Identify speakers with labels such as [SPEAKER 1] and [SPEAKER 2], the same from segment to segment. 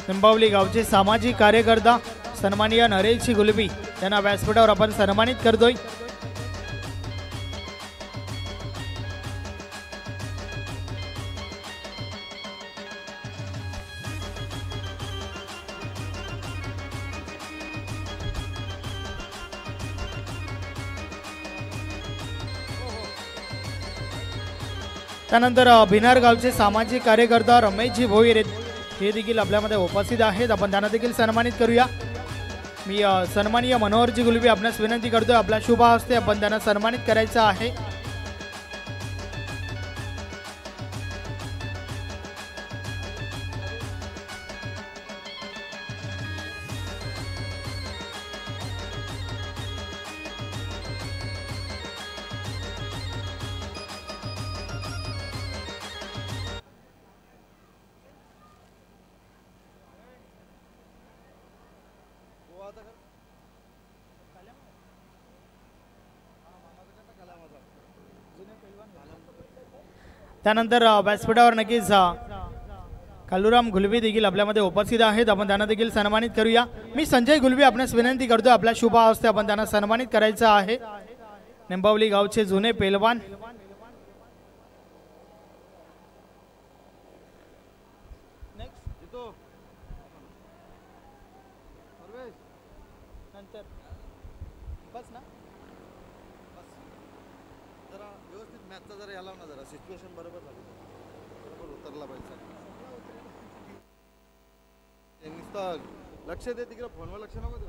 [SPEAKER 1] निंबावली गावचे सामाजिक कार्यकर्ता सन्माननीय नरेश गुलबी यांना व्यासपीठावर आपण सन्मानित करतोय। त्यानंतर भिनार गावचे सामाजिक कार्यकर्ता रमेशजी भोईर हे देखील आपल्यामध्ये उपस्थित आहेत, आपण त्यांना देखील सन्मानित करूया। मी सन्माननीय मनोहरजी गुलबी आपणास विनंती करतोय, आपल्या शुभ हस्ते आपण त्यांना सन्मानित करायचं आहे। त्यानंतर व्यासपीठावर नक्कीच कालूराम गुलबी देखील आपल्यामध्ये उपस्थित आहेत, आपण त्यांना देखील सन्मानित करूया। मी संजय गुलबी आपणास विनंती करतोय, आपल्या शुभ हस्ते आपण त्यांना सन्मानित करायचं आहे। निंबावली गावचे जुने पेलवान
[SPEAKER 2] लक्ष दे तिकडे फोनवर लक्ष नको देऊ।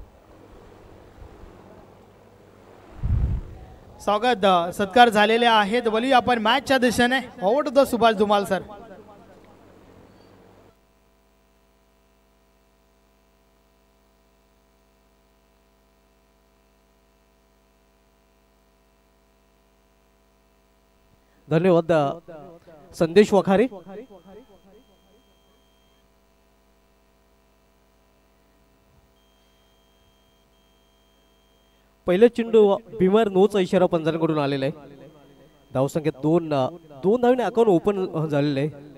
[SPEAKER 1] स्वागत सत्कार झालेले आहेत। बोलूया आपण मॅचच्या दिशेने। Over to the Subhash Dhumal sir.
[SPEAKER 3] धन्यवाद संदेश वखारे। पहिले चेंडू बिमार नोचा इशारा पंचांकडून आलेला आहे। धावसंख्या दोन धावने अकाउंट ओपन झालेले आहे।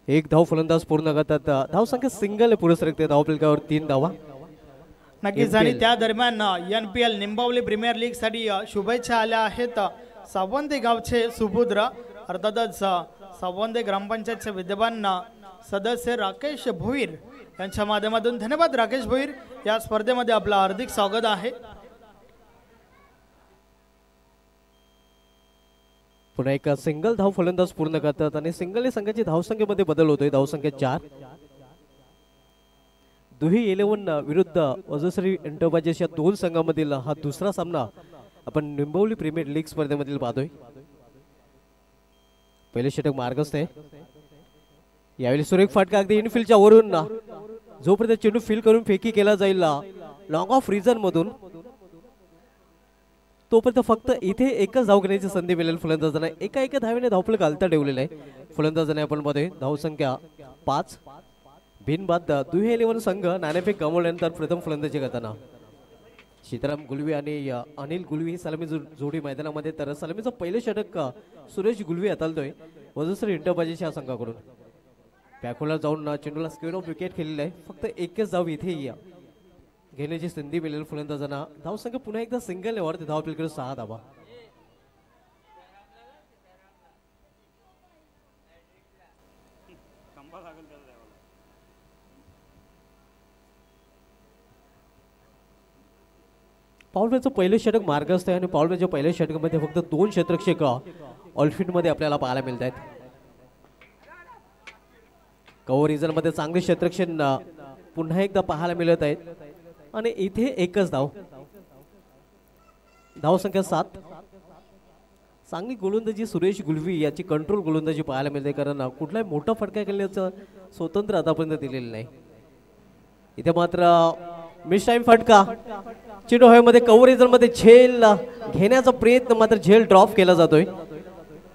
[SPEAKER 3] एक धाव फलंदाज पूर्ण करतात। धावसंख्या सिंगल पुढे सरकते। धावफलकावर 3 धावा
[SPEAKER 1] नक्कीच। आणि त्या दरम्यान NPL निंबावली प्रीमियर लीग साठी शुभेच्छा आल्या आहेत सावंदे गावचे सुपुत्र अर्थातच सावंदे ग्रामपंचायतचे विद्यमान सदस्य राकेश भोईर यांच्या माध्यमातून धन्यवाद राकेश भोईर, या स्पर्धेमध्ये आपलं हार्दिक स्वागत आहे।
[SPEAKER 3] पुन्हा एक सिंगल धाव फलंदाज पूर्ण करतात आणि सिंगल संघाची धावसंख्येमध्ये बदल होतोय। धावसंख्या 4। दुही 11 विरुद्ध वजश्री एंटरप्राइजेस या दोन संघांमधील हा दुसरा सामना आपण निंबावली प्रीमियर लीग स्पर्धेमधील पाहतोय। पहिले षटक मार्गस्थ आहे। यावेळी सुरेख फाटका अगदी इनफिल्डच्या वरून जोपर्यंत चेंडू फील करून फेकी केला जाईल लॉंग ऑफ रिजन मधून, तोपर्यंत फक्त इथे एकच धाव घेण्याची संधी मिळेल फलंदाजांना। एका धावेने धावफलक घालता ठेवलेला आहे फलंदाजाने। आपण बघतोय धावसंख्या 5। बिनबाद दुही 11 संघ नाणेफेक गमावल्यानंतर प्रथम फलंदाजी करताना सीताराम गुलवी आणि अनिल गुलवी सलामी जोडी मैदानामध्ये। तर सलामीचं पहिले षटक सुरेश गुलवी हाताळतोय वजश्री एंटरप्राइजेस या संघाकडून। बॅकहोलला जाऊन चेंडूला स्क्वेअर ऑफ विकेट खेळलेला आहे। फक्त एकच धाव इथे घेण्याची संधी मिळेल फलंदाजांना। धावसंख्या पुन्हा एकदा सिंगल वरती धावफलकावर 6 धावा। पावलवेचं पहिले षटक मार्गस्थ आहे आणि पावलवेच्या पहिल्या षटकामध्ये फक्त 2 क्षेत्ररक्षक ऑलफिट मध्ये आपल्याला पाहायला मिळत आहेत। कव्हर रिजन मध्ये चांगले क्षेत्ररक्षण पुन्हा एकदा पाहायला मिळत आहेत आणि इथे एकच धाव। धावसंख्या 7। चांगली गोलंदाजी सुरेश गुलवी याची कंट्रोल गोलंदाजी पाहायला मिळते, कारण कुठलाही मोठा फटका केल्याचं स्वतंत्र आतापर्यंत दिलेलं नाही। इथे मात्र मिस टाइम फटका, चेंडू हवेमध्ये कव्हरेज मध्ये झेल घेण्याचा प्रयत्न, मात्र झेल ड्रॉप केला जातोय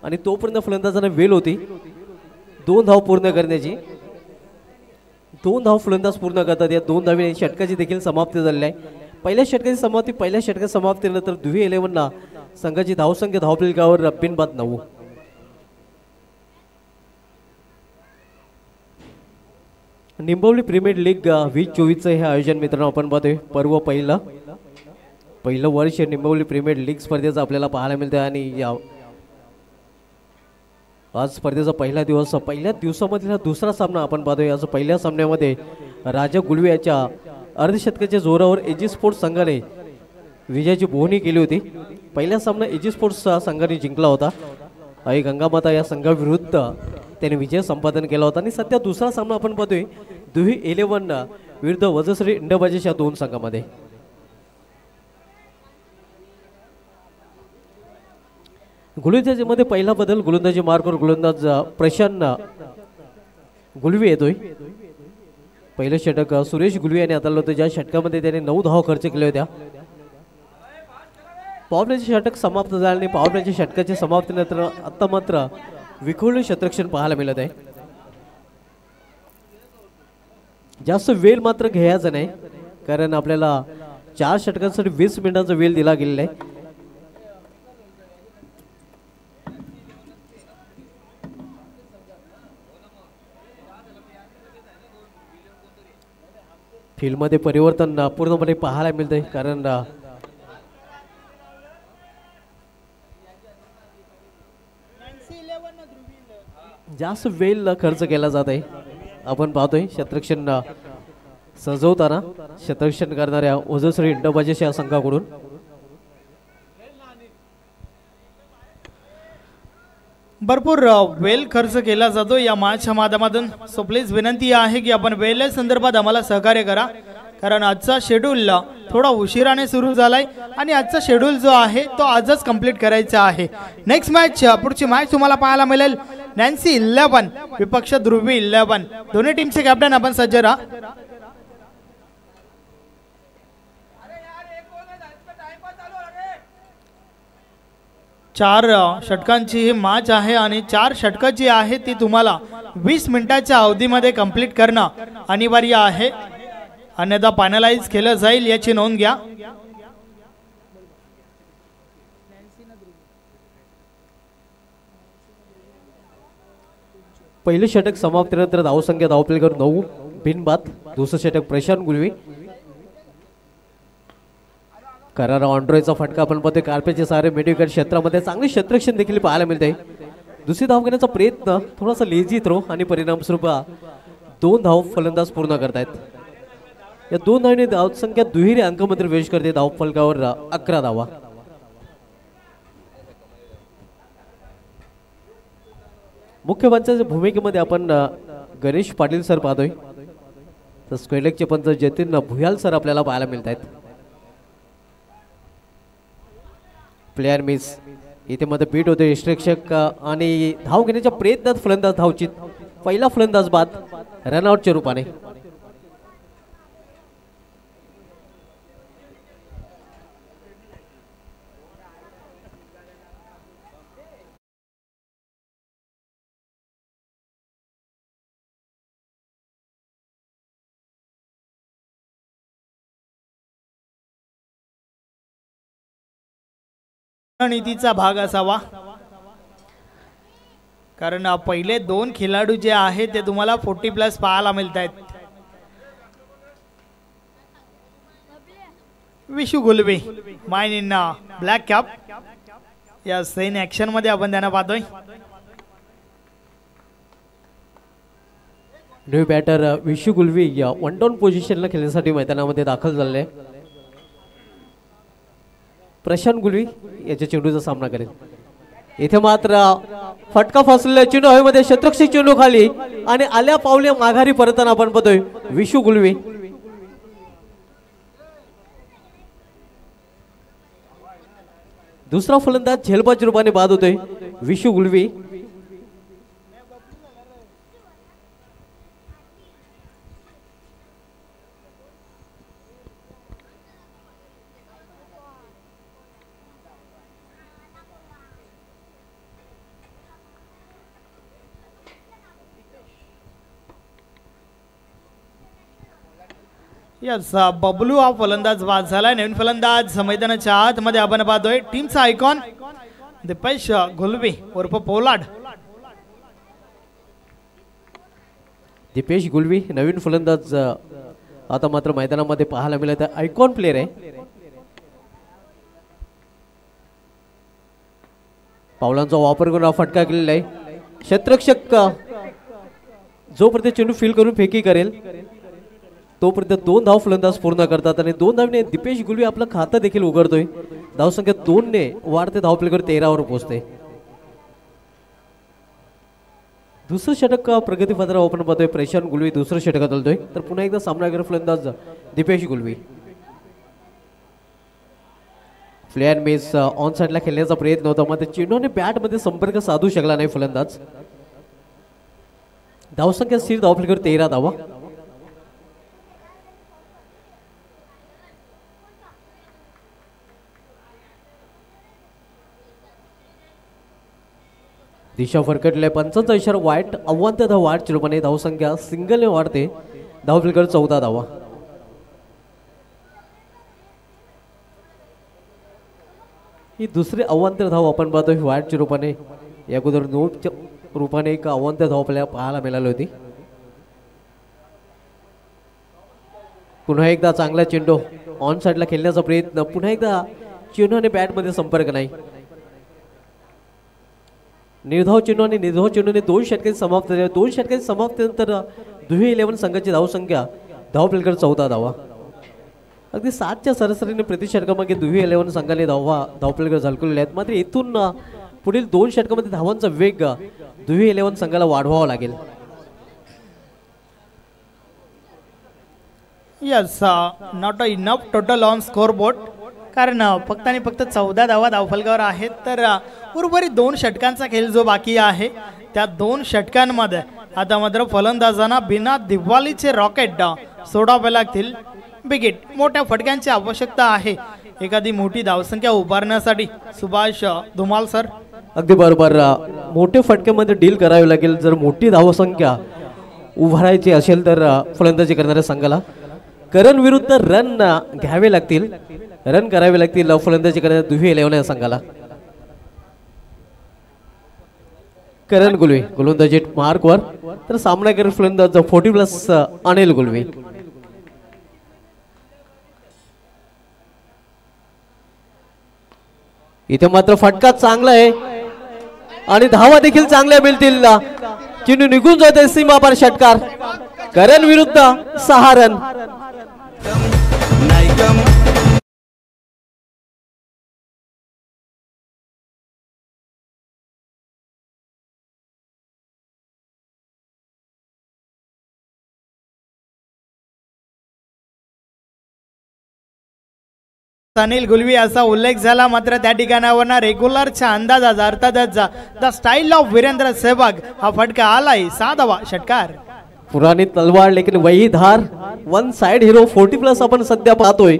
[SPEAKER 3] आणि तोपर्यंत फलंदाजांना वेळ होती 2 धाव पूर्ण करण्याची। 2 धाव फलंदाज पूर्ण करतात। या 2 धावी षटकाची देखील समाप्ती झालेली आहे। पहिल्या षटकाची समाप्तीनंतर दुही 11 संघाची धावसंख्या धावफलकावर बिनबाद 9. निंबवली प्रीमियर लीग 2024 हे आयोजन मित्रांनो आपण पाहतोय पर्व पहिलं वर्ष निंबवली प्रीमियर लीग स्पर्धेचं आपल्याला पाहायला मिळतं आणि या आज स्पर्धेचा पहिला दिवस पहिल्या दिवसामधला दुसरा सामना आपण पाहतोय. आज पहिल्या सामन्यामध्ये राजा गुलवे याच्या अर्धशतकाच्या जोरावर एजी स्पोर्ट्स संघाने विजयाची बोहणी केली होती. पहिला सामना एजी स्पोर्ट्स संघाने जिंकला होता. आई गंगामाता या संघाविरुद्ध त्याने विजय संपादन केला होता आणि सध्या दुसरा सामना आपण पाहतोय दुही 11 विरुद्ध वजश्री इंडोबाजीस या दोन संघामध्ये. गोलंदाजीमध्ये पहिला बदल गोलंदाजी मार्कवर गोलंदाज प्रशांत गुलवे येतोय. पहिलं षटक सुरेश गुलवे यांनी हाताळलं होतं ज्या षटकामध्ये त्याने 9 धावा खर्च केल्या होत्या. पॉवरप्लेचे षटक समाप्त झाले आणि पॉवरप्लेच्या षटकाच्या समाप्तीनंतर आता मात्र विखुरले क्षेत्ररक्षण पाहायला मिळत आहे. जास्त वेळ मात्र घ्यायचा नाही कारण आपल्याला 4 षटकांसाठी 20 मिनिटांचा वेळ दिला गेलेला आहे. फील्डमध्ये परिवर्तन पूर्णपणे पाहायला मिळतंय कारण जास्त वेळ खर्च केला जात आहे. आपण पाहतोय क्षेत्ररक्षण सजवताना क्षेत्ररक्षण करणाऱ्या वजश्री इंडोबाजीस या संघाकडून
[SPEAKER 1] भरपूर वेळ खर्च केला जातो या मॅचच्या माध्यमातून. सो प्लीज विनंती आहे की आपण वेळ संदर्भात आम्हाला सहकार्य करा कारण आजचा शेड्यूल थोडा उशिराने सुरू झालाय आणि आजचा शेड्यूल जो आहे तो आजच कंप्लीट करायचा आहे. नेक्स्ट मॅच पुढची मॅच तुम्हाला पाहायला मिळेल नॅन्सी 11 विपक्ष ध्रुवी 11. दोन्ही टीमचे कॅप्टन आपण सज्ज राहा. चार षटकांची ही मॅच आहे आणि 4 षटकं जी आहे ती तुम्हाला 20 मिनिटाच्या अवधीमध्ये कंप्लीट करणं अनिवार्य आहे अन्यथा फायनलाइज केलं जाईल याची नोंद घ्या.
[SPEAKER 3] पहिलं षटक समाप्तीनंतर धावसंख्या धावफलकावर 9 बिनबाद. दुसरं षटक प्रशांत गुलवे करारा ऑन्ड्रॉयचा फटका आपण पाहतोय. कार्पेटचे सारे मिडविकेट क्षेत्रामध्ये चांगले क्षेत्ररक्षण देखील पाहायला मिळते. दुसरी धाव घेण्याचा प्रयत्न थोडासा लेझी थ्रो आणि परिणामस्वरूप 2 धाव फलंदाज पूर्ण करतायत. या 2 धावांनी धावसंख्या दुहेरी अंकामध्ये प्रवेश करते. धावफलकावर 11 धावा. मुख्य पंचाच्या भूमिकेमध्ये आपण गणेश पाटील सर पाहतोय तर स्क्वेलेकचे पंच जतीन भुयाल सर आपल्याला पाहायला मिळत आहेत. प्लेयर मिस इथे मध्ये बीट होते. यष्टरक्षक आणि धाव घेण्याच्या प्रयत्नात फलंदाज धावचित. पहिला फलंदाज बाद रनआउटच्या रूपाने.
[SPEAKER 1] रणनीतीचा भाग असावा कारण पहिले 2 खेळाडू जे आहेत ते तुम्हाला 40+ पाहायला मिळत आहेत. Vishu Gulve mine in black cap या सेन ऍक्शन मध्ये आपण त्यांना पाहतोय.
[SPEAKER 3] न्यू बॅटर विशू गुलवे या 1 डाऊन पोझिशनला खेळण्यासाठी मैदानामध्ये दाखल झाले. प्रशांत गुलवी याच्या चेंडूचा सामना करेल. इथे मात्र फटका फसलेला चेंडू हवेमध्ये क्षेत्ररक्षक चेंडू खाली आणि आल्या पावल्या माघारी परतताना आपण पाहतोय विशू गुलवी. दुसरा फलंदाज झेलबाजी रूपाने बाद होतोय विशू गुलवी.
[SPEAKER 1] यस बबलू हा फलंदाज बाद झाला. नवीन फलंदाज मैदानाच्या आतमध्ये आपण पाहतोय टीमचा आयकॉन दीपेश गुलवी उर्फ पोलाड.
[SPEAKER 3] दीपेश गुलवी नवीन फलंदाज आता मात्र मैदानामध्ये पाहायला मिळत आहे. आयकॉन प्लेअर आहे. पावलांचा वापर करून फटका केलेला आहे. क्षेत्ररक्षक जोपर्यंत चेंडू फील करून फेकी करेल तोपर्यंत 2 धाव फलंदाज पूर्ण करतात आणि 2 धावने दीपेश गुलवी आपलं खातं देखील उघडतोय. धावसंख्या 2 ने वाढते. धाव प्लेकर 13 वर पोहोचते. दुसरं षटक प्रगतीपत्रावर आपण पाहतोय. प्रशांत गुलवी दुसरं षटक चालतोय. तर पुन्हा एकदा सामनावीर फलंदाज दीपेश गुलवी. फ्लॅन मेस ऑन साइडला खेळण्याचा प्रयत्न होता मात्र चेंडूने बॅट मध्ये संपर्क साधू शकला नाही फलंदाज. धावसंख्या स्थिर. धाव प्लेकर 13 धावा. दिशा फरकटल्या. पंचांचा इशारा वाईट. आव्हान धाव वाढ चिरपणे. धावसंख्या सिंगलने वाढते. धाव प्लेकर 14 धावा. ही दुसरी अवांतर धाव आपण पाहतोय वाईट रूपाने. या अगोदर नोटच्या रूपाने एक अवांतर धाव आपल्याला पाहायला मिळाली होती. पुन्हा एकदा चांगला चेंडू ऑन साइडला खेळण्याचा प्रयत्न. पुन्हा एकदा चेंडूने बॅट मध्ये संपर्क नाही. निर्धाव चेंडू आणि निर्धाव चेंडूने 2 षटके समाप्त झाले. 2 षटके समाप्त नंतर दुहे 11 संघाची धावसंख्या धाव प्लेकर 14 धावा. अगदी 7च्या सरासरीने प्रति षटकामागे दुहे 11 संघाने धाव प्लेकर झळकलेले आहेत. मात्र इथून पुढील 2 षटकामध्ये धावांचा वेग दुहे 11 संघाला वाढवावा लागेल.
[SPEAKER 1] Yes not enough total on score board. कारण फक्त आणि फक्त 14 धावा धावफलकावर आहेत. तर उर्वरित 2 षटकांचा खेळ जो बाकी आहे त्या 2 षटकांमध्ये आता मात्र फलंदाजांना बिना दिवाळीचे रॉकेट सोडावे लागतील. बिगिट मोठ्या फटक्यांची आवश्यकता आहे एखादी मोठी धावसंख्या उभारण्यासाठी. सुभाष धुमाल सर.
[SPEAKER 3] अगदी बरोबर. मोठे फटक्यामध्ये डील करावे लागेल. जर मोठी धावसंख्या उभारायची असेल तर फलंदाजी करणाऱ्या संघाला करण विरुद्ध रन घ्यावे लागतील. रन करावे लागतील फलंदाजी करणाऱ्या दुहे 11 संघाला. करण गुलवी गोलंदाजी मार्कवर. तर सामना करेल फलंदाज 40+ अनिल गुलवी. इथे मात्र फटका चांगला आहे आणि धावा देखील चांगल्या मिळतील. चेंडू निघून जाते सीमापार षटकार. करण विरुद्ध 6 रन.
[SPEAKER 1] अनिल गुलवी असा उल्लेख झाला मात्र त्या ठिकाणावर रेग्युलरच्या अंदाजाचा अर्थातच the style of Virender Sehwag हा फटका आलाय. 6 धावा षटकार.
[SPEAKER 3] पुराणी तलवार लेकिन वही धार. 1 साइड हिरो 40+ आपण सध्या पाहतोय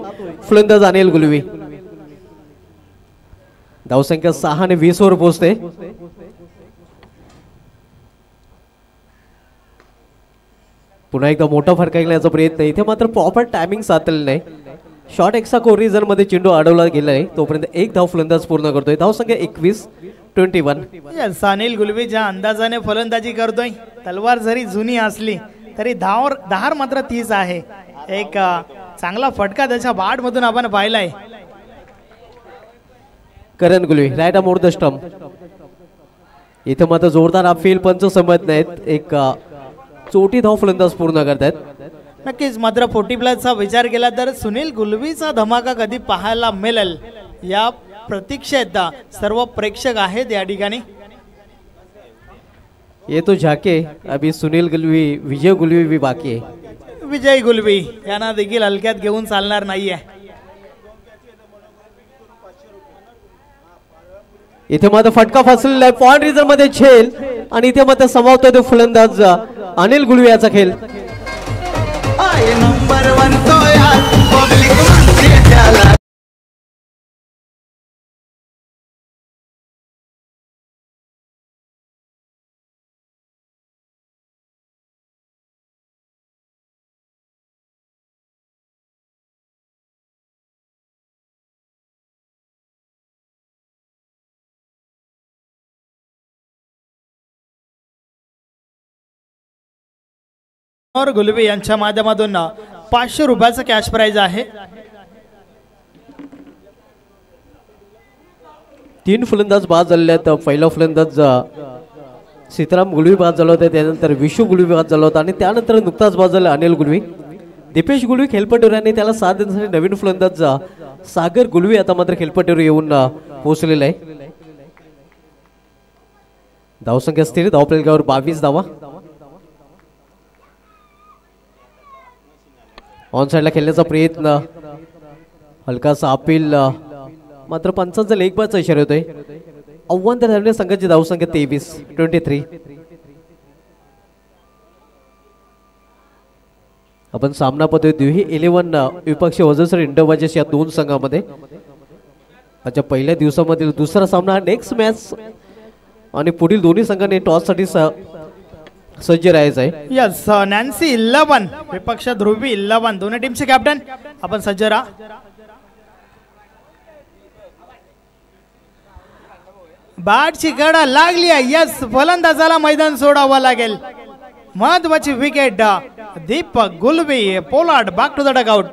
[SPEAKER 3] फलंदाज अनिल गुलवी. धावसंख्या 6 ने 20 वर पोहोचते. पुन्हा एकदा मोठा फटका घेण्याचा प्रयत्न. इथे मात्र प्रॉपर टायमिंग साधलेलं नाही. शॉर्ट एक्स्ट्रा कोरिजन मध्ये चेंडू अडवला गेला आहे. तोपर्यंत 1 धाव फलंदाज पूर्ण करतोय. धावसंख्या 21-21.
[SPEAKER 1] यस अनिल गुलवी ज्या अंदाजाने फलंदाजी करतोय तलवार जरी जुनी असली तरी धार मात्र 30 आहे. एक चांगला फटका त्याच्या बॅट मधून आपण पाहिलाय.
[SPEAKER 3] करण Gulvi right more the stump. इथे मात्र जोरदार अपील पंच समजत नाहीत. एक चोटी धाव फलंदाज पूर्ण करतात.
[SPEAKER 1] नक्कीच मात्र 40+चा विचार केला तर सुनील गुलवीचा धमाका कधी पाहायला मिळेल या प्रतीक्षेत सर्व प्रेक्षक आहेत या ठिकाणी.
[SPEAKER 3] ये तो झाके अभी सुनील गुलवी विजय गुलवी भी बाकी आहे.
[SPEAKER 1] विजय गुलवी यांना देखील हलक्यात घेऊन चालणार नाहीये.
[SPEAKER 3] इथे मात्र फटका फसलेला आहे. पॉइंट रिझर्व मध्ये झेल आणि इथे मात्र समावतोय तो फलंदाज अनिल गुलवी याचा खेळ.
[SPEAKER 4] नंबर 1 तो यार पब्लिक
[SPEAKER 1] और गुलवी यांच्या माध्यमातून 500 रुपयाचं कॅश प्राइज आहे.
[SPEAKER 3] 3 फलंदाज बाद झालेले आहेत. पहिला फलंदाज सीताराम गुलवी बाद झाला होता, त्यानंतर विशू गुलवी बाद झाला होता आणि त्यानंतर नुकताच बाद झाला अनिल गुलवी. दीपेश गुलवी खेळपट्टीवर आणि त्याला साथ देण्यासाठी नवीन फलंदाज सागर गुलवी आता मात्र खेळपट्टीवर येऊन पोहोचलेला आहे. धावसंख्या स्थिर, धावफलकावर 22 धावा. ऑन साइडला खेळण्याचा प्रयत्न, हलकासा अपील, मात्र पंचांचा लेग बाचा इशारा होतोय. आव्हान त्या धावणे संघाची धावसंख्या 23. आपण सामना पाहतोय दुही 11 विपक्षी वजनसर इंडोबाजेस या दोन संघामध्ये. आजच्या पहिल्या दिवसामधील दुसरा सामना, नेक्स्ट मॅच आणि पुढील दोन्ही संघांनी टॉस साठी सज्ज राहायचं आहे.
[SPEAKER 1] यस, नॅन्सी 11 विपक्ष ध्रुवी 11 दोन्ही टीमचे कॅप्टन आपण सज्ज राहा. बॅटची कडा लागली आहे. यस, फलंदाजाला मैदान सोडावं लागेल. महत्वाची wicket Deepak Gulvi. Pollard back to the dugout.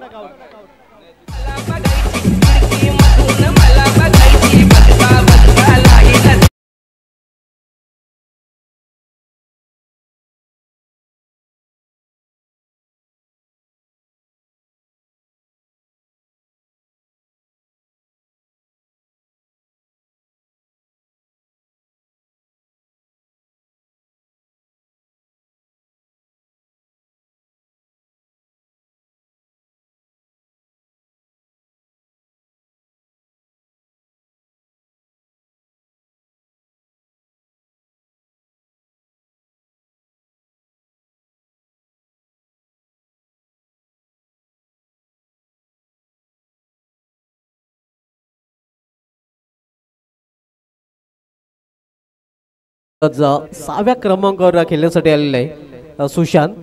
[SPEAKER 3] सहाव्या क्रमांकावर खेळण्यासाठी आलेला आहे सुशांत.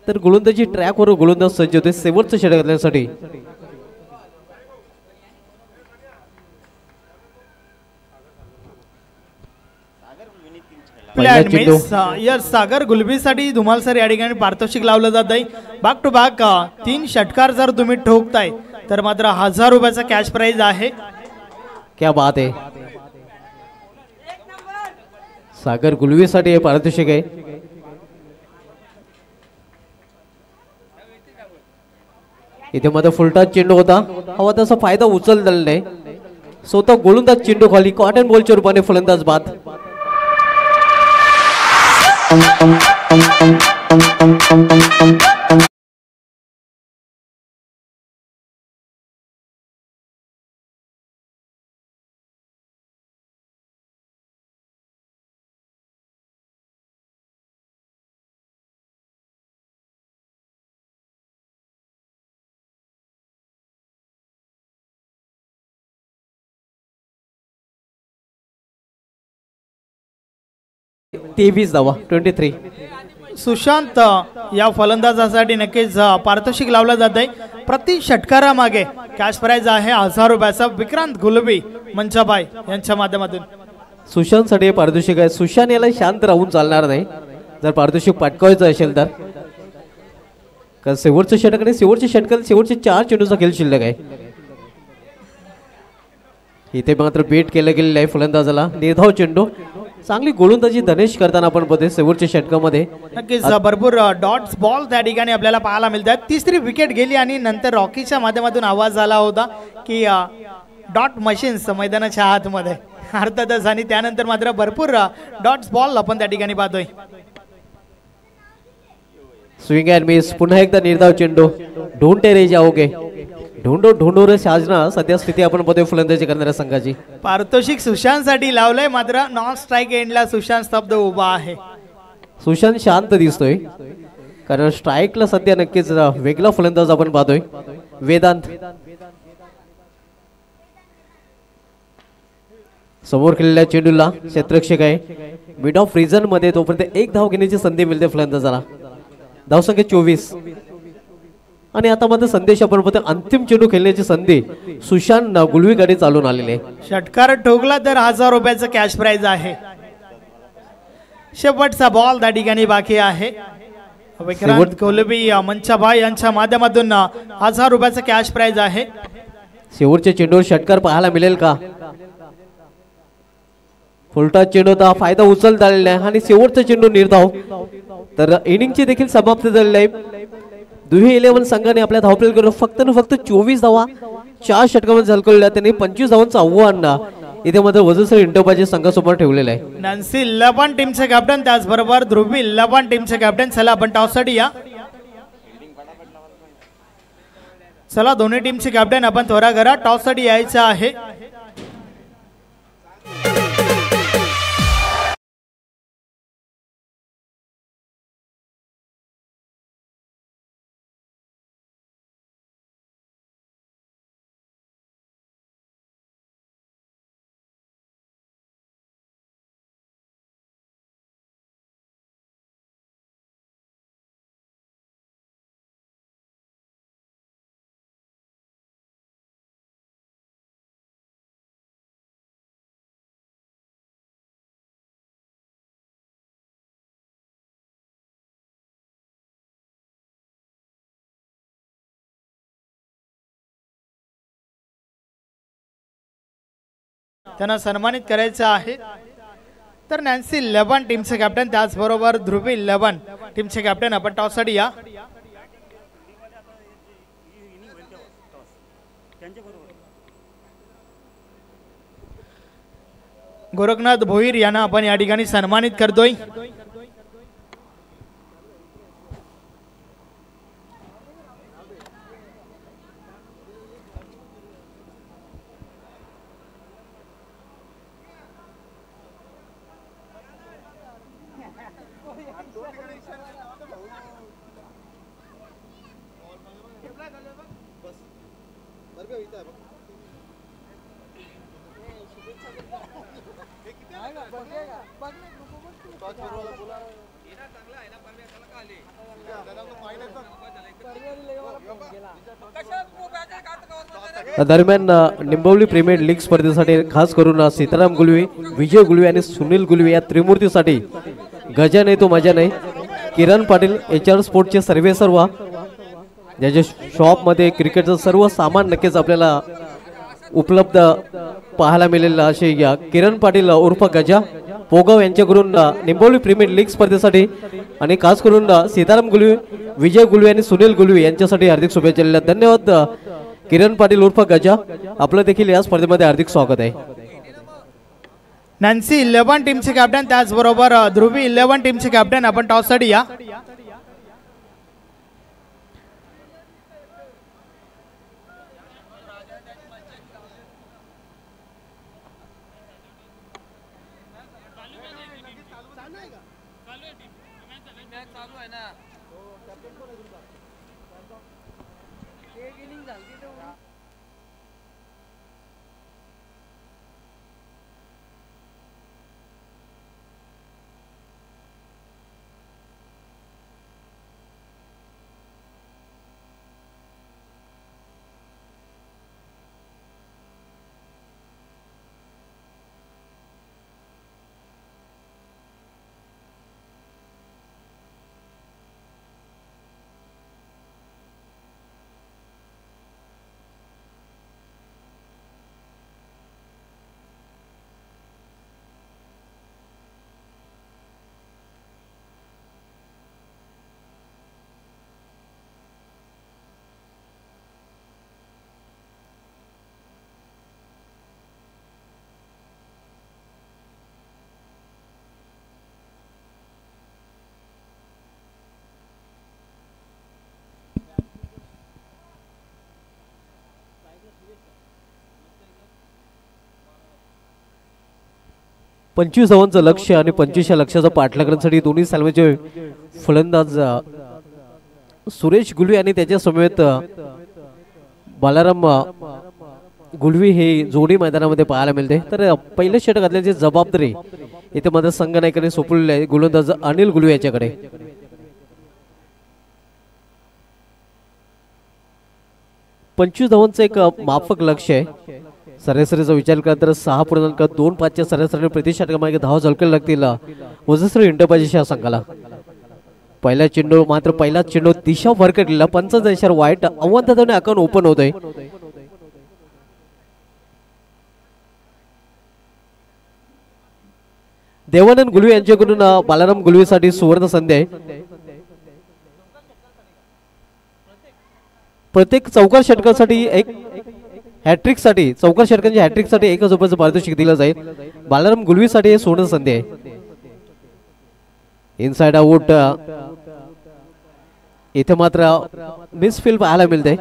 [SPEAKER 3] तर गोलंदाजी ट्रॅकवर गोलंदाज सज्ज होते शेवटचं षटक घालण्यासाठी.
[SPEAKER 1] सागर गुलबीसाठी धुमाल सर या ठिकाणी पारितोषिक लावलं जात आहे. बॅक टू बॅक 3 षटकार जर तुम्ही ठोकताय तर मात्र 1000 रुपयाचा कॅश प्राइज आहे.
[SPEAKER 3] क्या बात आहे. सागर गुलवीसाठी हे पारितोषिक आहे. इथे मात्र फुलटा चेंडू होता, हवा तसा फायदा उचललेला नाही. स्वतः गोलंदाज चेंडू खाली, कॉटन बॉलच्या रूपाने फलंदाज बाद. तेवीस धावा 23.
[SPEAKER 1] सुशांत या फलंदाजासाठी नक्कीच पारितोषिक लावलं जात आहे. प्रति षटकारामागे कॅश प्राइज आहे 1000 रुपयाचा. विक्रांत गुलबी मंचाबाई यांच्या माध्यमातून
[SPEAKER 3] सुशांत साठी पारितोषिक आहे. सुशांत याला शांत राहून चालणार नाही जर पारितोषिक पटकावायचं असेल तर. कारण शेवटचं षटक आणि शेवटच्या षटकात शेवटचे 4 चेंडूचा खेळ शिल्लक आहे. इथे मात्र बेट केलं गेलेलं आहे फलंदाजाला. निर्धाव चेंडू, चांगली गोलंदाजी धनेश करताना आपण बघतोय शेवटच्या षटकामध्ये.
[SPEAKER 1] नक्कीच भरपूर डॉट्स बॉल त्या ठिकाणी आपल्याला पाहायला मिळतात. तिसरी विकेट गेली आणि नंतर रॉकीच्या माध्यमातून आवाज आला होता की डॉट मशीन्स मैदानाच्या आतमध्ये अर्थातच. आणि त्यानंतर मात्र भरपूर डॉट्स बॉल आपण त्या ठिकाणी पाहतोय.
[SPEAKER 3] स्विंग अँड मिस, पुन्हा एकदा निर्धाव चेंडू. ढूंढते रे जाओगे, ढूंढो ढूंढो रे साजना. सध्या स्थिती आपण बघतोय फलंदाजी करणाऱ्या संघाची.
[SPEAKER 1] पारितोषिक सुशांत साठी लावलंय, मात्र नॉन स्ट्राईक एंडला सुशांत स्तब्ध उभा आहे.
[SPEAKER 3] सुशांत शांत दिसतोय कारण स्ट्राईकला सध्या नक्कीच वेगळा फलंदाज आपण पाहतोय. वेदांत समोर खेळलेल्या चेंडूला क्षेत्ररक्षक आहे. मिड ऑफ रिजन मध्ये तोपर्यंत 1 धाव घेण्याची संधी मिळते फलंदाजाला. धावसंख्या 24. आणि आता मात्र संदेश आपण बघतो अंतिम चेंडू खेळण्याची संधी सुशांत गुलवीकडे चालून आलेले.
[SPEAKER 1] षटकार ठोकला तर 1000 रुपयाचं कॅश प्राइज आहे. शेवटचा बॉल त्या ठिकाणी बाकी आहे. विक्रांत कोलबी मंचाबाई यांच्या माध्यमातून 1000 रुपयाचा कॅश प्राइज आहे.
[SPEAKER 3] शेवटच्या चेंडूवर षटकार पाहायला मिळेल का? फुलटा चेंडू होता, फायदा उचलता आलेला आहे आणि शेवटचा चेंडू निर्धाव. तर इनिंगची देखील समाप्त झालेली आहे. दुहे 11 संघाने आपल्या धावफलक करून फक्त 24 धावा 4 षटकांमध्ये झळकवल्या. त्यांनी 25 धावांचं आव्हान इथे मात्र वजनसर इंटोबाजी संघासमोर ठेवलेलं आहे.
[SPEAKER 1] नॅन्सी 11 टीमचे कॅप्टन, त्याचबरोबर ध्रुवी 11 टीमचे कॅप्टन. चला आपण टॉससाठी या. चला दोन्ही टीमचे कॅप्टन आपण त्वरा करा, टॉससाठी यायचं आहे. त्यांना सन्मानित करायचं आहे. तर नॅन्सी 11 टीमचे कॅप्टन, त्याचबरोबर ध्रुवी 11 टीमचे कॅप्टन आपण टॉससाठी या. गोरखनाथ भोईर यांना आपण या ठिकाणी सन्मानित करतोय.
[SPEAKER 3] दरम्यान निंबवली प्रीमियर लीग स्पर्धेसाठी खास करून सीताराम गुलवे, विजय गुलवे आणि सुनील गुलवे या त्रिमूर्तीसाठी गजा नाही तो मजा नाही. किरण पाटील HR स्पोर्टचे सर्व ज्याच्या शॉपमध्ये क्रिकेटचं सर्व सामान नक्कीच आपल्याला उपलब्ध पाहायला मिळेल असे या किरण पाटील उर्फ गजा पोगाव यांच्याकडून निंबवली प्रीमियर लीग स्पर्धेसाठी आणि खास करून सीताराम गुलवे, विजय गुलवे आणि सुनील गुलवे यांच्यासाठी हार्दिक शुभेच्छा दिल्या. धन्यवाद किरण पाटील उर्फ गजा, आपलं देखील या स्पर्धेमध्ये हार्दिक स्वागत आहे.
[SPEAKER 1] नॅन्सी 11 टीमचे कॅप्टन, त्याचबरोबर ध्रुवी 11 टीमचे कॅप्टन आपण टॉससाठी या.
[SPEAKER 3] पंचवीस धावांचं लक्ष्य आणि 25 लक्ष्याचा पाठलाग करण्यासाठी दोन्ही सलामीचे फलंदाज सुरेश गुलवे आणि त्याच्या समेत बालाराम गुलवी हे जोडी मैदानामध्ये पाहायला मिळते. तर पहिल्या षटकातल्याची जबाबदारी इथे मध्ये संघ नायकाने सोपवलेली आहे गोलंदाज अनिल गुलवे याच्याकडे. 25 धावांचं एक माफक लक्ष आहे. सरासरीचा विचार केला तर 6.25च्या सरासरीने प्रति षटकामागे धावा झळकायला लागतील वजश्री इंटरपायजेस संघाला. पहिला चेंडू मात्र पहिला चेंडू दिशा भरकटलेला 55 वाईट अवंतने अकाउंट ओपन होतोय. देवानंद गुलवे यांच्याकडून बालाराम गुलवेसाठी सुवर्ण संधी आहे. प्रत्येक चौकार षटकासाठी एक हॅट्रिक साठी चौकार षटकांच्या हॅट्रिक साठी 1,000 रुपयाचं पारितोषिक दिलं जाईल. बालाराम गुलवेसाठी सुवर्ण संधी आहे. इनसाइड आउट इथे मात्र मिसफील्ड पाहायला मिळते.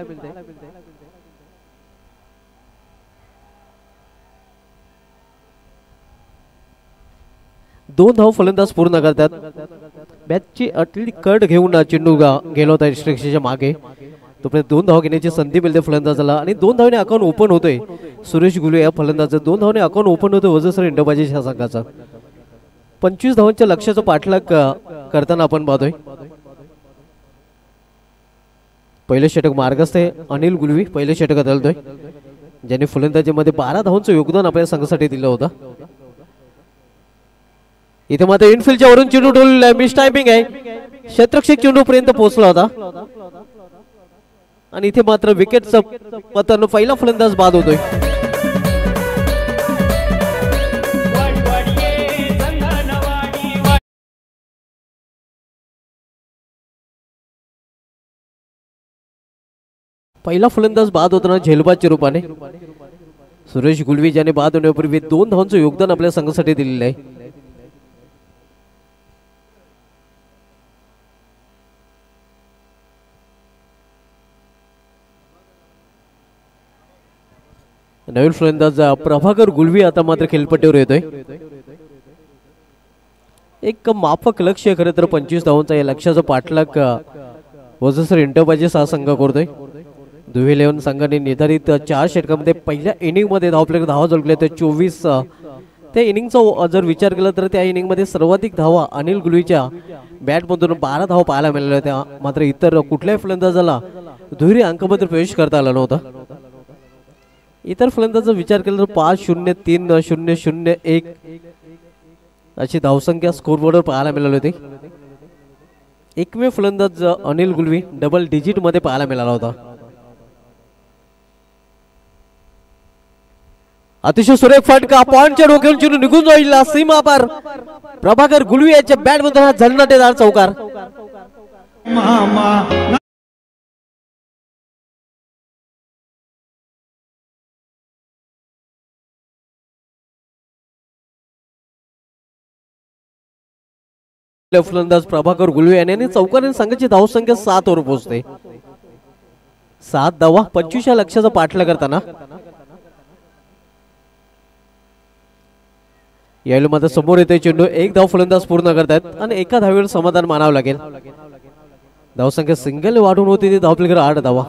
[SPEAKER 3] दोन धाव फलंदाज पूर्ण करतात. बॅटची अटली कट घेऊन चेंडू गेलो होता रिस्ट्रिक्शनच्या मागे. तोपर्यंत 2 धाव घेण्याची संधी मिळते फलंदाजाला आणि 2 धावने अकाउंट ओपन होतोय. सुरेश गुले या फलंदाजाचं 2 धावने अकाउंट ओपन होतोय वजश्री इंटरपायजेस ह्या संघाचा. 25 धावांच्या लक्ष्याचा पाठलाग करताना आपण पाहतोय. पहिले षटक मार्गस्थ आहे अनिल गुलवी पहिले षटक बदलतोय, ज्याने फलंदाजीमध्ये 12 धावांचं योगदान आपल्या संघासाठी दिलं होतं. इथे मात्र इनफिल्डच्या वरून चेंडू ठेवलेला मिस टायमिंग आहे. क्षेत्ररक्षक चेंडू पर्यंत पोहोचला होता आणि इथे मात्र विकेटचं पतन पहिला फलंदाज बाद होतोय. पहिला फलंदाज बाद होताना झेलबादच्या रूपाने सुरेश गुलवी, ज्याने बाद होण्यापूर्वी 2 धावांचं योगदान आपल्या संघासाठी दिलेलं आहे. नवीन फलंदाज प्रभाकर गुलवी आता मात्र खेळपट्टीवर येतोय. एक माफक लक्ष्य खरं तर 25 धावांचा या लक्ष्याचा पाठलाग वजश्री इंटरपायजेस हा संघ करतोय. दुहे 11 संघाने निर्धारित 4 षटकामध्ये पहिल्या इनिंग मध्ये धावा झळकल्या तर 24. त्या इनिंगचा जर विचार केला तर त्या इनिंग मध्ये सर्वाधिक धावा अनिल गुलवीच्या बॅटमधून 12 धावा पाहायला मिळाल्या होत्या. मात्र इतर कुठल्याही फलंदाजाला दुहेरी अंकामध्ये प्रवेश करता आला नव्हता. इतर फलंदाजाचा विचार केला तर 5-0-3-0-0-1 अशी धावसंख्या स्कोरबोर्डवर पाहायला मिळाली होती. एकमेव फलंदाज अनिल गुलवी डबल डिजिट मध्ये पाहायला मिळाला होता. अतिशय सुरेख फटका पॉइंटच्या डोक्यावरून चेंडू निघून जाईल सीमा पार. प्रभाकर गुलवी याच्या बॅट मधून हा झळणाटेदार चौकार. फलंदाज प्रभाकर गुलवे याने चौकाने संघाची धावसंख्या 7 वर पोहोचते. 7 धावा 25 या लक्ष्याचा पाठलाग करताना यावेळी मात्र समोर येते चेंडू. 1 धाव फलंदाज पूर्ण करतात आणि एका धावेवर समाधान मानावं लागेल. धावसंख्या सिंगल वाढून होती ती धावपलीकर 8 धावा.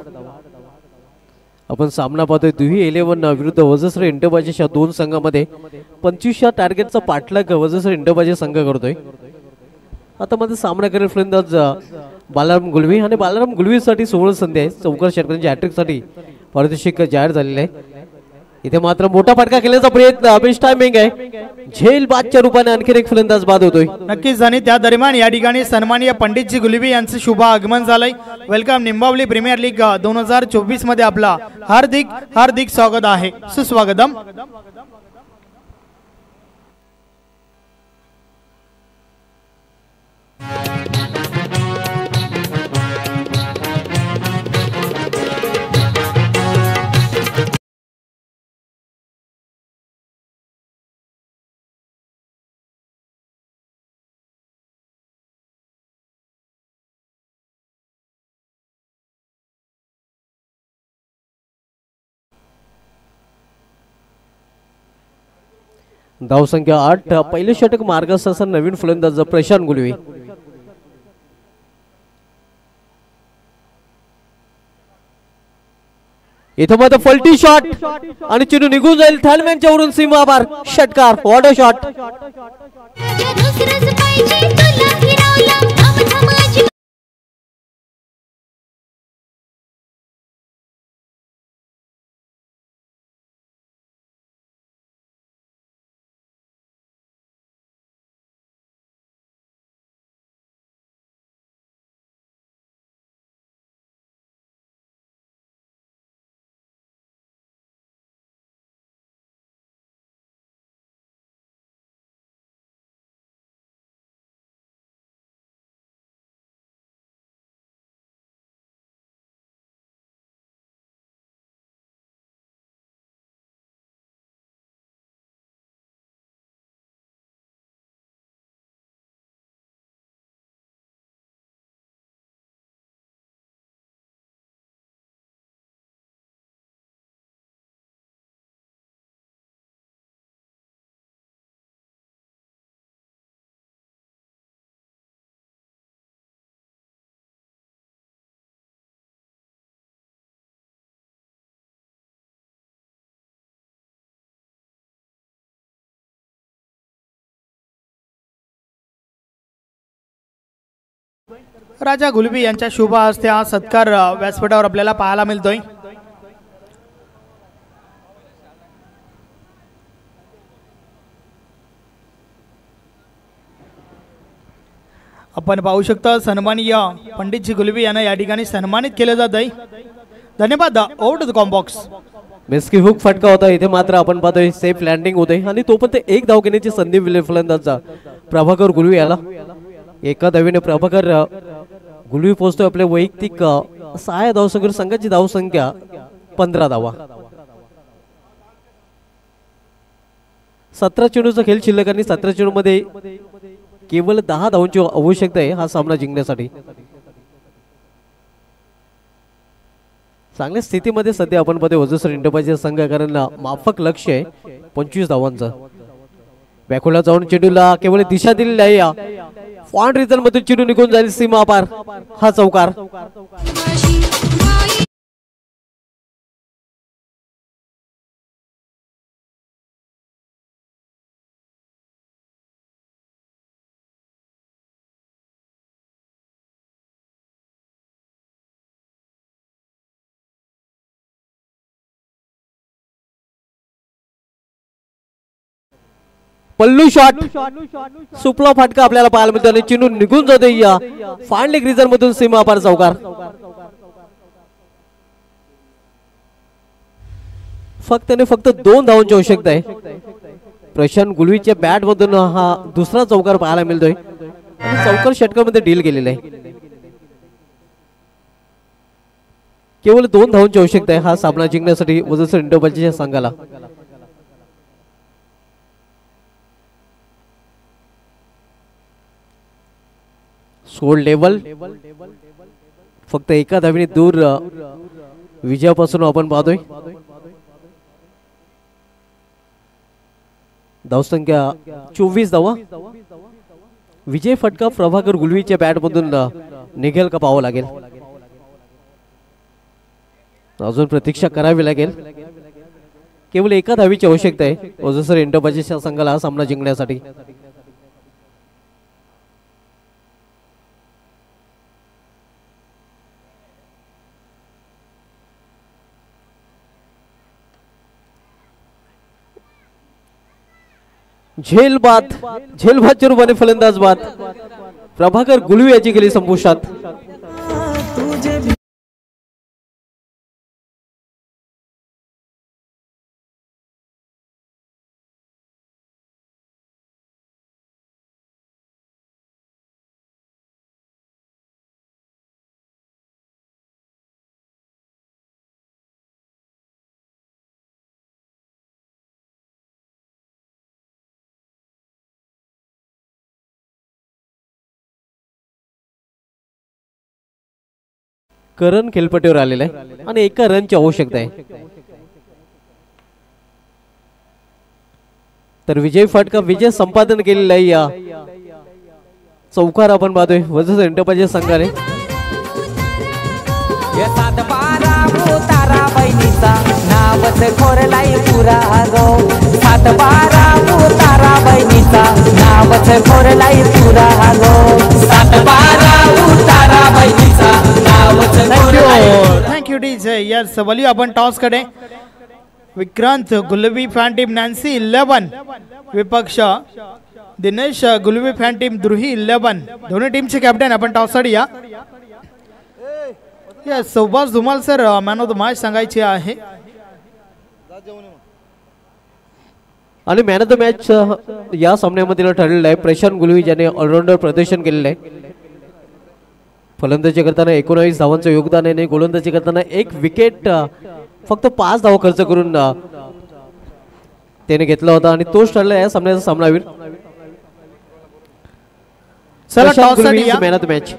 [SPEAKER 3] आपण सामना पाहतोय दुही 11 विरुद्ध वजश्री इंटरपायजेस या 2 संघामध्ये 25 या टार्गेटचा पाठलाग वजश्री इंटरपायजेस संघ करतोय. आता मध्ये सामना करेल फलंदाज बालाराम गुलवी आणि बालाराम गुलवीसाठी सुवर्ण संधी आहे. चौकार षटकांच्या हॅट्रिक साठी पारितोषिक जाहीर झालेले आहे. इथे मात्र मोठा फटका खेळण्याचा प्रयत्न बेस्ट टायमिंग आहे. झेल बादच्या रूपाने आणखी एक फलंदाज बाद होतोय.
[SPEAKER 1] नक्कीच आणि त्या दरम्यान या ठिकाणी सन्माननीय पंडितजी गुलवी यांचं शुभ आगमन झालंय. वेलकम निंबावली प्रीमियर लीग 2024 मध्ये आपला हार्दिक स्वागत आहे. सुस्वागतम.
[SPEAKER 3] धावसंख्या 8. पहिले षटक मार्गस्थ नवीन फलंदाज प्रशांत गुलवी. इथं मात्र फलटी शॉट आणि चेंडू निघून जाईल थॅलमॅनच्या वरून सीमा पार. षटकार व्हॉट अ शॉट.
[SPEAKER 1] राजा गुलबी यांच्या शुभ हस्ते हा सत्कार व्यासपीठावर आपल्याला पाहायला मिळतोय. आपण पाहू शकता सन्माननीय पंडितजी गुलबी यांना या ठिकाणी सन्मानित केले जात आहे. धन्यवाद. Over to the combox.
[SPEAKER 3] मिस्की हुक फटका होता इथे मात्र आपण पाहतोय सेफ लँडिंग होते आणि तो पण ते एक धाव घेण्याची संधी फलंदाजचा प्रभाकर गुलवी याला एका धावीने प्रभाकर गुलवी पोहोचतोय आपले वैयक्तिक 6 धावसंख्येवर संघाची धावसंख्या 15 धावा. 17 चेंडूचा खेळ शिल्लक आणि 17 चेंडू मध्ये केवळ 10 धावांची आवश्यकता आहे हा सामना जिंकण्यासाठी. चांगल्या स्थितीमध्ये सध्या आपण मध्ये वजूसर इंडोबाचे संघ कारण माफक लक्ष आहे 25 धावांचं. बॅकवर्डला जाऊन चेंडूला केवळ दिशा दिलेली आहे. या पॉइंट रिझल्ट मधून चेंडू निघून जाईल सीमा पार हा चौकार. पल्लू शॉट सुपला फटका आपल्याला पाहायला मिळतो आणि चेंडू निघून जाते या फांडली ग्रीजर मधून सीमा पार चौकार. फक्त 2 धावांची आवश्यकता आहे. प्रशांत गुलवीच्या बॅट मधून हा दुसरा चौकार पाहायला मिळतोय आणि चौकार षटकामध्ये डील केलेला आहे. केवळ 2 धावांची आवश्यकता आहे हा सामना जिंकण्यासाठी वजूसर इंडोबाच्या संघाला. स्कोर लेवल फक्त एका धावीने दूर विजयापासून आपण पाहतोय. धावसंख्या 24 धावा. विजय फटका प्रभाकर गुलवीच्या बॅट मधून निघेल का पाहावं लागेल. अजून प्रतीक्षा करावी लागेल. केवळ एका धावीची आवश्यकता आहे वजूसर इंडोबाच्या संघाला हा सामना जिंकण्यासाठी. झेलबाद च्या रूपाने फलंदाज बाद प्रभाकर गुलवी याची गेली संपुष्टात. करण खेळपट्टीवर आलेला आहे आणि एका रनची आवश्यकता आहे. तर विजय फटका विजय संपादन केलेला आहे. या चौकार आपण पाहतोय वजूसर इंडोबाच्या संघाने.
[SPEAKER 5] तारा बहिणीचा नावच खोरलाई पुरा गो. 7-12 तारा बहिणीचा नावच खोरलाई पुरा गो. 7-12 तारा बहिणीचा नावच खोरलाई.
[SPEAKER 1] Thank you DJ. यस वली आपण टॉस कडे Vikrant Gulvi fan team Nancy 11 विपक्ष दिनेश गुलवी फॅन टीम द्रुही 11 दोन्ही टीमचे कॅप्टन आपण टॉस साठी या. Yes Subhash Dhumal sir man of the match सांगायची आहे.
[SPEAKER 3] आणि मॅन ऑफ द मॅच या सामन्यामध्ये ठरलेला आहे प्रशांत गुलवी ज्याने ऑलराऊंडर प्रदर्शन केलेलं आहे. फलंदाजी करताना 19 धावांचं योगदान आहे. गोलंदाजी करताना 1 विकेट फक्त 5 धावा खर्च करून त्याने घेतला होता आणि तोच ठरला या सामन्याचा सामनावीर. Man of the match.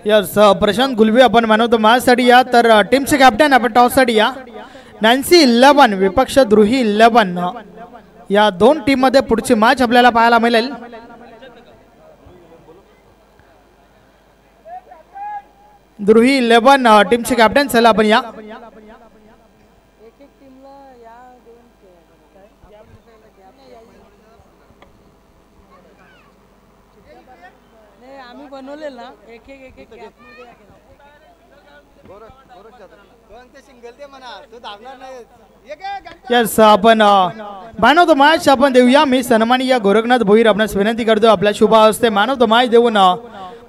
[SPEAKER 1] Yes Prashant Gulvi आपण मॅन ऑफ द मॅच साठी या. तर टीमचे कॅप्टन आपण टॉस साठी या. नॅन्सी 11 विपक्ष द्रुही 11 या दोन टीम मध्ये पुढची मॅच आपल्याला पाहायला मिळेल. द्रुही 11 टीमचे कॅप्टन चला आपण या.
[SPEAKER 6] नाही आम्ही बनवले ना एक एक एक एक गॅपमध्ये
[SPEAKER 2] गोरख गोरख जातात.
[SPEAKER 7] पण ते सिंगल दे म्हणा तो धावणार नाही ये काय
[SPEAKER 1] यस आपण मॅन ऑफ द मॅच आपण देऊया. मी सन्मानी या गोरखनाथ भोईर आपणास विनंती करतो आपल्या शुभ हस्ते मॅन ऑफ द मॅच देऊन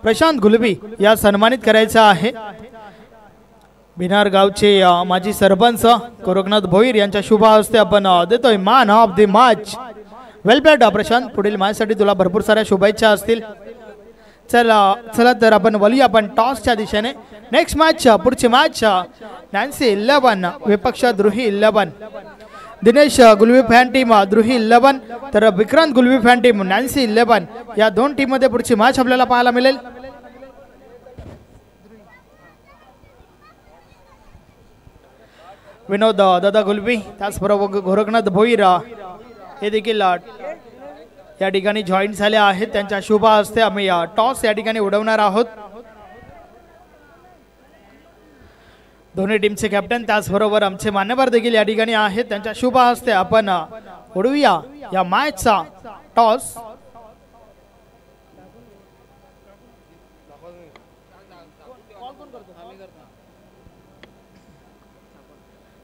[SPEAKER 1] प्रशांत गुलबी या सन्मानित करायचं आहे. भिनार गावचे माजी सरपंच गोरखनाथ भोईर यांच्या शुभ हस्ते आपण देतोय man of the match. Well played Prashant. पुढील मॅचसाठी तुला भरपूर साऱ्या शुभेच्छा असतील. चला तर आपण बोलूया आपण टॉसच्या दिशेने. नेक्स्ट मॅच पुढची मॅच नॅन्सी 11 विपक्ष द्रुही 11. दिनेश गुलवी फॅन टीम द्रुही 11 तर Vikrant Gulvi fan team Nancy 11 या दोन टीम मध्ये पुढची मॅच आपल्याला पाहायला मिळेल. विनोद दादा गुलवी त्याचबरोबर गोरखनाथ भोईर हे देखील या ठिकाणी जॉईन झाले आहेत. त्यांच्या शुभ हस्ते आम्ही टॉस या ठिकाणी उडवणार आहोत. दोन्ही टीमचे कॅप्टन त्याचबरोबर आमचे मान्यवर देखील या ठिकाणी आहेत. त्यांच्या शुभ हस्ते आपण उडवूया या मॅचचा टॉस.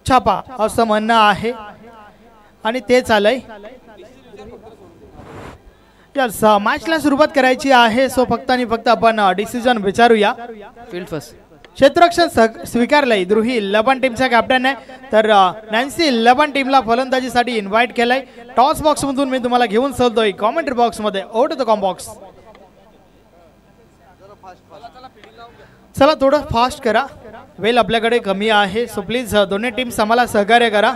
[SPEAKER 1] छापा असं म्हणणं आहे आणि ते चालय. यस मॅचला सुरुवात करायची आहे. सो फक्त आणि फक्त आपण डिसिजन विचारूया.
[SPEAKER 6] फील्ड फर्स्ट
[SPEAKER 1] क्षेत्ररक्षण स्वीकारलंय द्रुही 11 टीमचा कॅप्टन आहे. तर नॅन्सी 11 टीमला फलंदाजीसाठी इन्व्हाइट केलंय. टॉस बॉक्स मधून मी तुम्हाला घेऊन चलतोय कॉमेंट्री बॉक्स मध्ये. Over to the comm box. चला थोडं फास्ट करा. वेल आपल्याकडे कमी आहे. सो प्लीज दोन्ही टीम्स आम्हाला सहकार्य करा.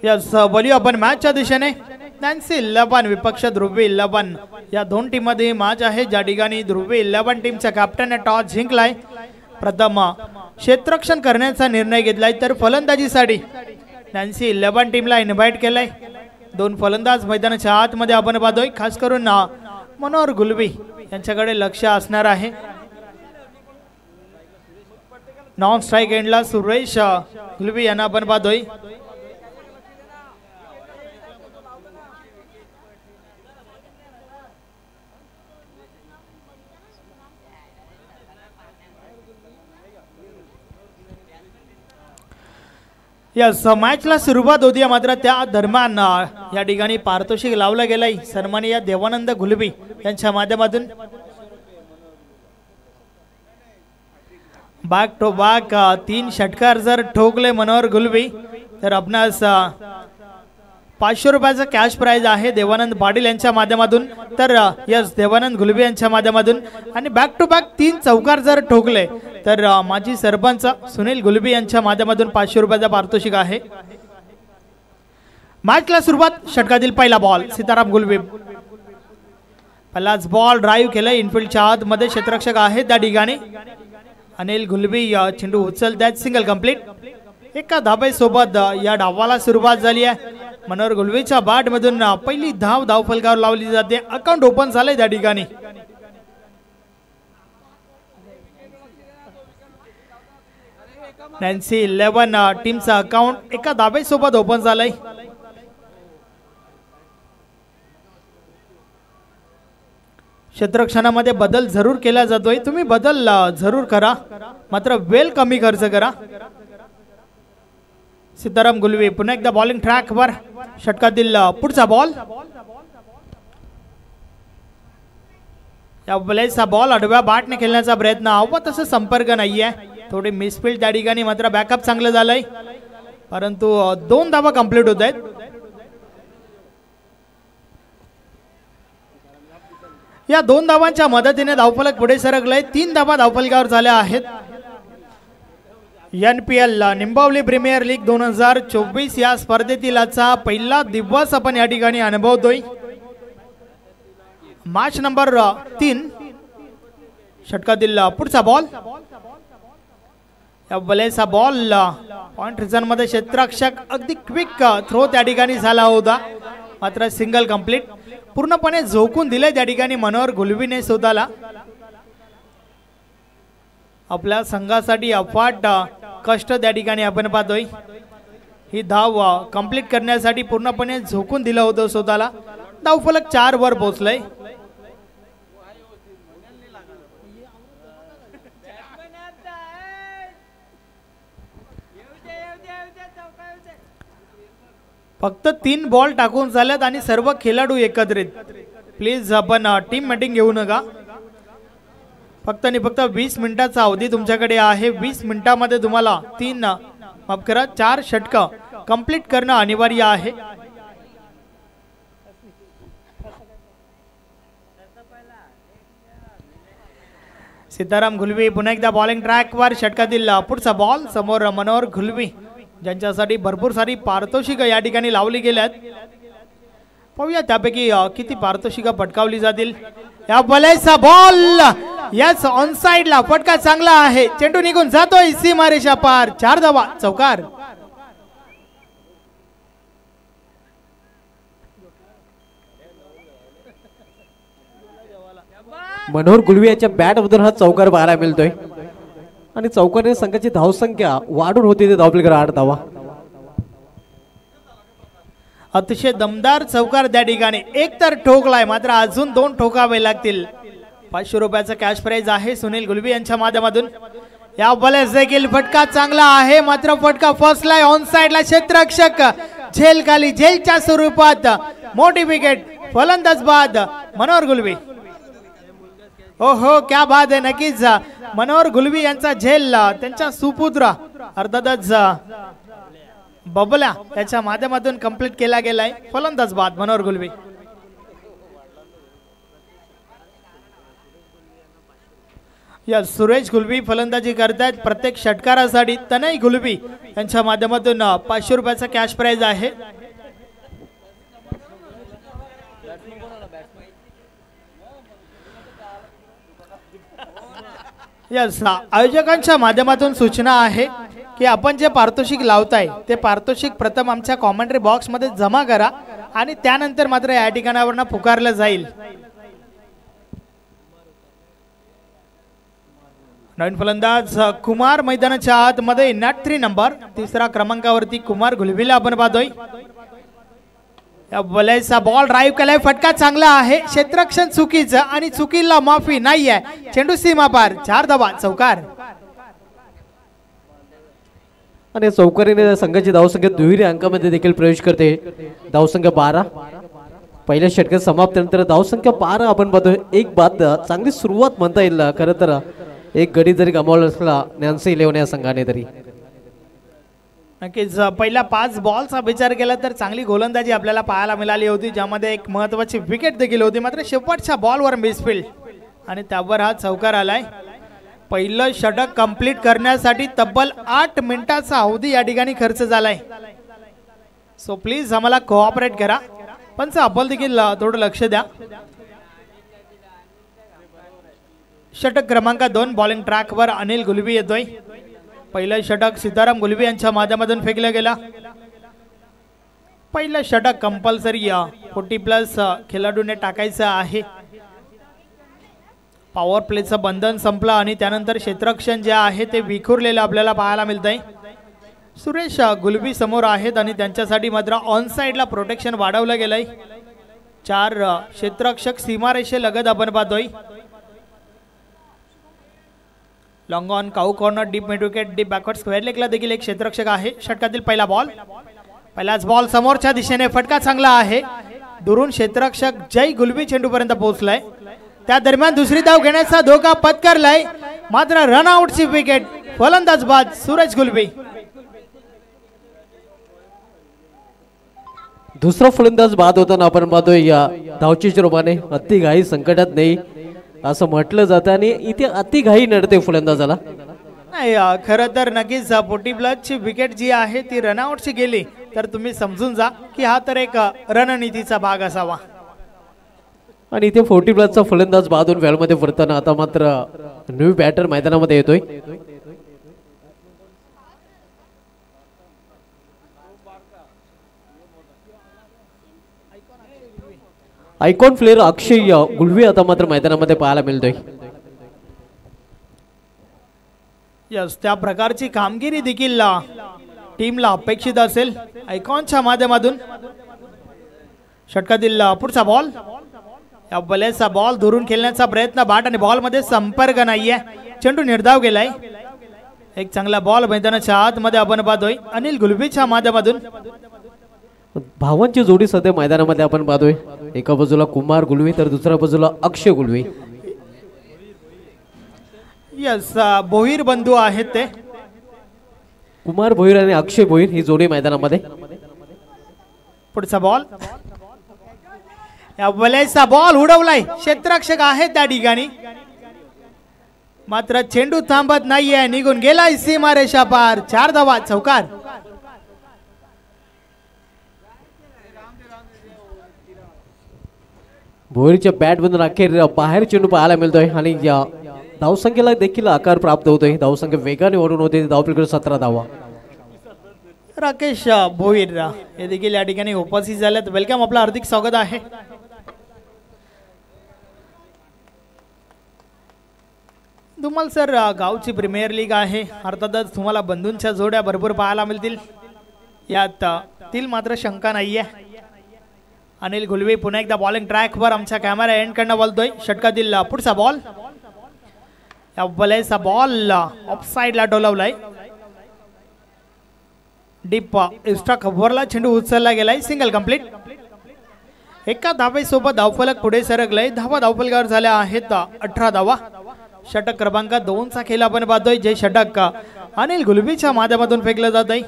[SPEAKER 1] यस बोलू आपण मॅचच्या दिशेने. नॅन्सी 11 विपक्ष ध्रुवी 11 या दोन टीम मध्ये मॅच आहे, ज्या ठिकाणी ध्रुवी 11 टीमचा कॅप्टन टॉस जिंकलाय. प्रथम क्षेत्ररक्षण करण्याचा निर्णय घेतलाय, तर फलंदाजीसाठी नॅन्सी 11 टीमला इन्व्हाइट केलंय. दोन फलंदाज मैदानाच्या आतमध्ये आपण पाहतोय, खास करून मनोहर गुलवी यांच्याकडे लक्ष असणार आहे. नॉन स्ट्राईक एंडला सुरेश गुलवी यांना आपण पाहतोय. यस मॅचला सुरुवात होती, मात्र त्या दरम्यान या ठिकाणी पारितोषिक लावलं गेलंय सन्माननीय देवानंद गुलवी यांच्या माध्यमातून. बॅक टू बॅक 3 षटकार जर ठोकले मनोहर गुलवी तर आपणास 500 रुपयाचा कॅश प्राइज आहे देवानंद पाटील यांच्या माध्यमातून. तर यस देवानंद गुलवी यांच्या माध्यमातून. आणि बॅक टू बॅक 3 चौकार जर ठोकले तर माजी सरपंच सुनील गुलवी यांच्या माध्यमातून 500 रुपयाचा पारितोषिक आहे. मॅचला सुरुवात षटकातील पहिला बॉल सीताराम गुलवी. पहिलाच बॉल ड्राईव्ह केलाय इनफिल्डच्या आतमध्ये, क्षेत्ररक्षक आहे त्या ठिकाणी अनिल गुलवी. चेंडू उचलतात, सिंगल कंप्लीट. एका धाबेसोबत या डावाला सुरुवात झाली आहे. मनोहर गुलवीच्या बॅट मधून पहिली धाव फलकावर लावली जाते. अकाउंट ओपन झालंय त्या ठिकाणी. नॅन्सी 11 टीमचा अकाउंट एका धाबेसोबत ओपन झालंय. क्षेत्ररक्षणामध्ये बदल जरूर केला जातोय, तुम्ही बदल जरूर करा, मात्र वेळ कमी खर्च करा. सीताराम गुलवी पुन्हा एकदा बॉलिंग ट्रॅकवर. षटकातील पुढचा बॉल. या वेळेचा बॉल आडव्या बॅटने खेळण्याचा प्रयत्न, हवा तसं संपर्क नाहीये, थोडी मिसफील्ड त्या ठिकाणी, मात्र बॅकअप चांगलं झालंय. परंतु 2 धावा कंप्लीट होत आहेत. या 2 धावांच्या मदतीने धावफलक पुढे सरकलंय. 3 धावा धावफलकावर झाल्या आहेत. NPL निंबावली प्रीमियर लीग 2024 या स्पर्धेतील आजचा पहिला दिवस आपण या ठिकाणी अनुभवतोय. Match number 3. षटकातील पुढचा बॉल. या वेळेचा बॉल पॉइंट रिझन मध्ये क्षेत्ररक्षक अगदी क्विक थ्रो त्या ठिकाणी झाला होता, मात्र सिंगल कंप्लीट. पूर्णपणे झोकून दिले त्या ठिकाणी मनोहर गुलवीने स्वतःला. आपल्या संघासाठी अफाट कष्ट त्या ठिकाणी आपण पाहतोय. ही धाव कंप्लीट करण्यासाठी पूर्णपणे झोकून दिलं होतं स्वतःला. धावफलक 4 वर पोहोचलंय. फक्त 3 बॉल टाकून झाल्यात आणि सर्व खेळाडू एकत्रित. प्लीज आपण टीम मीटिंग घेऊ नका. फक्त आणि फक्त 20 मिनिटाचा अवधी तुमच्याकडे आहे. 20 मिनिटांमध्ये तुम्हाला 4 षटक कंप्लीट करणं अनिवार्य आहे. सीताराम गुलवी पुन्हा एकदा बॉलिंग ट्रॅकवर. षटकातील पुढचा बॉल. समोर मनोहर गुलवी ज्यांच्यासाठी भरपूर सारी पारितोषिक या ठिकाणी लावली गेल्यात. पाहूया त्यापैकी किती पारितोषिक पटकावली जातील. या बॉलचा बॉल याच ऑन साइडला फटका चांगला आहे. चेंडू निघून जातोय सीमारेषा पार. 4 धावा, चौकार.
[SPEAKER 3] मनोहर गुलवी यांच्या बॅट मधून हा चौकार पाहायला मिळतोय आणि चौकाने संघाची धावसंख्या वाढून होती ते धावफलकावर 8 धावा.
[SPEAKER 1] अतिशय दमदार चौकार त्या ठिकाणी. एक तर ठोकलाय, मात्र अजून 2 ठोकावे लागतील. 500 रुपयाचा कॅश प्राइज आहे सुनील गुलवी यांच्या माध्यमातून. या बॉलेस देखील फटका चांगला आहे, मात्र फटका फसलाय ऑन साइडला. क्षेत्ररक्षक झेल खाली, झेलच्या स्वरूपात मोठी विकेट. फलंदाज बाद मनोहर गुलवी. ओहो क्या बात आहे. नक्कीच मनोहर गुलवी यांचा झेल त्यांच्या सुपुत्र अर्थातच बबला याच्या माध्यमातून कंप्लीट केला गेलाय. फलंदाज बाद मनोहर गुलवी. या सुरेश गुलबी फलंदाजी करतायत. प्रत्येक षटकारासाठी तनय गुलबी यांच्या माध्यमातून 500 रुपयाचा कॅश प्राइज आहे. यस, आयोजकांच्या माध्यमातून सूचना आहे की आपण जे पारितोषिक लावताय ते पारितोषिक प्रथम आमच्या कॉमेंट्री बॉक्स मध्ये जमा करा आणि त्यानंतर मात्र या ठिकाणावरून पुकारलं जाईल. नवीन फलंदाज कुमार मैदानाच्या आतमध्ये नॅट 3 नंबर 3रा क्रमांकावरती कुमार गुलबीला आपण पाहतोय. बोलायचा बॉल ड्राईव्ह केलाय, फटका चांगला आहे. क्षेत्ररक्षण चुकीचं आणि चुकीला माफी नाहीये. चेंडू सीमा पार, 4 धावा, चौकार.
[SPEAKER 3] आणि चौकारीने संघाची धावसंख्या दुहेरी अंकामध्ये देखील प्रवेश करते. धावसंख्या 12 पहिल्या षटकात समाप्त नंतर धावसंख्या 12 आपण पाहतोय. एक बाद चांगली सुरुवात म्हणता येईल. खरं तर एक गडी जरी गमावला असला नॅन्सी 11 या संघाने तरी
[SPEAKER 1] नक्कीच पहिल्या 5 बॉलचा विचार केला तर चांगली गोलंदाजी आपल्याला पाहायला मिळाली होती, ज्यामध्ये एक महत्त्वाची विकेट देखील होती. मात्र शेवटच्या बॉलवर मिसफील्ड आणि त्यावर हा चौकार आलाय. पहिलं षटक कंप्लीट करण्यासाठी तब्बल 8 मिनिटाचा अवधी या ठिकाणी खर्च झालाय. सो प्लीज आम्हाला कोऑपरेट करा. पण आपण देखील थोडं लक्ष द्या. षटक क्रमांक 2 बॉलिंग ट्रॅकवर अनिल गुलबी येतोय. पहिलं षटक सीताराम गुलबी यांच्या माध्यमातून फेकलं गेला. पहिलं षटक कंपल्सरी 40+ खेळाडूने टाकायचं आहे. पॉवर प्लेचं बंधन संपलं आणि त्यानंतर क्षेत्ररक्षण जे आहे ते विखुरलेलं आपल्याला पाहायला मिळतंय. सुरेश गुलबी समोर आहेत आणि त्यांच्यासाठी मात्र ऑन साइडला प्रोटेक्शन वाढवलं गेलंय. 4 क्षेत्ररक्षक सीमारेषे लगत आपण पाहतोय. Long on, cow corner, deep mid wicket, deep backward square लेगला देखील एक क्षेत्ररक्षक आहे. षटकातील पहिला बॉल, पहिलाच बॉल समोरच्या दिशेने, फटका चांगला आहे. दुरून क्षेत्ररक्षक जय गुलबी चेंडूपर्यंत पोहोचलाय. त्या दरम्यान दुसरी धाव घेण्याचा धोका पत्करलाय. मात्र रनआउटची विकेट, फलंदाज बाद सुरेश गुलबी.
[SPEAKER 3] दुसरा फलंदाज बाद होताना आपण पाहतोय. या धावची रूपाने अति घाई संकटात नाही असं म्हटलं जातं आणि इथे अति घाई नडते फलंदाजाला.
[SPEAKER 1] नाही, खरं तर नक्कीच 40+ विकेट जी आहे ती रनआउटची गेली तर तुम्ही समजून जा की हा तर एक रणनीतीचा भाग असावा.
[SPEAKER 3] आणि इथे 40+ फलंदाज बाद होऊन वेळमध्ये फिरताना आता मात्र न्यू बॅटर मैदानामध्ये येतोय. आयकॉन प्लेयर अक्षय गुलबी आता मात्र मैदानामध्ये पाहायला मिळतोय.
[SPEAKER 1] यस, त्या प्रकारची कामगिरी देखील टीमला अपेक्षित असेल आयकॉनच्या माध्यमातून. षटकातील पुढचा बॉल, या बलेचा बॉल दुरून खेळण्याचा प्रयत्न, बाट आणि बॉल मध्ये संपर्क नाहीये. चेंडू निर्धाव गेलाय. एक चांगला बॉल मैदानाच्या आतमध्ये आपण पाहतोय अनिल गुलबीच्या माध्यमातून.
[SPEAKER 3] भावांची जोडी सध्या मैदानामध्ये आपण पाहतोय. एका बाजूला कुमार गुलवी तर दुसऱ्या बाजूला अक्षय गुलवी.
[SPEAKER 1] यस, भोईर बंधू आहेत ते.
[SPEAKER 3] कुमार भोईर आणि अक्षय भोईर ही जोडी मैदानामध्ये.
[SPEAKER 1] पुढचा बॉल, या बलेचा बॉल उडवलाय. क्षेत्ररक्षक आहे त्या ठिकाणी, मात्र चेंडू थांबत नाहीये, निघून गेलाय सीमारेषा पार. 4 धावा, चौकार.
[SPEAKER 3] भोईरच्या बॅट बंद अखेर बाहेर चेंडू पाहायला मिळतोय आणि या धावसंख्येला देखील आकार प्राप्त होतोय. धावसंख्या वेगाने वाढून होते. धावपलीकडे 17 धावा.
[SPEAKER 1] राकेश भोईर हे देखील या ठिकाणी उपस्थित झालेत. वेलकम, आपलं हार्दिक स्वागत आहे. धुमाल सर, गावची प्रीमियर लीग आहे. अर्थातच तुम्हाला बंधूंच्या जोड्या भरपूर पाहायला मिळतील, यात तील मात्र शंका नाहीये. अनिल गुलवी पुन्हा एकदा बॉलिंग ट्रॅकवर आमच्या कॅमेरा एंड कडनं बोलतोय. षटकातील पुढचा बॉल, या बलेचा बॉल ऑफ साइडला डोलवलाय. डीप एक्स्ट्रा कव्हरला चेंडू उचलला गेलाय. Single complete. एका धावेसोबत धावफलक पुढे सरकलाय. धावा धावफलकावर झाल्या आहेत 18 धावा. षटक क्रमांक 2चा खेळ आपण पाहतोय, जे षटक अनिल गुलबीच्या माध्यमातून फेकलं जात आहे.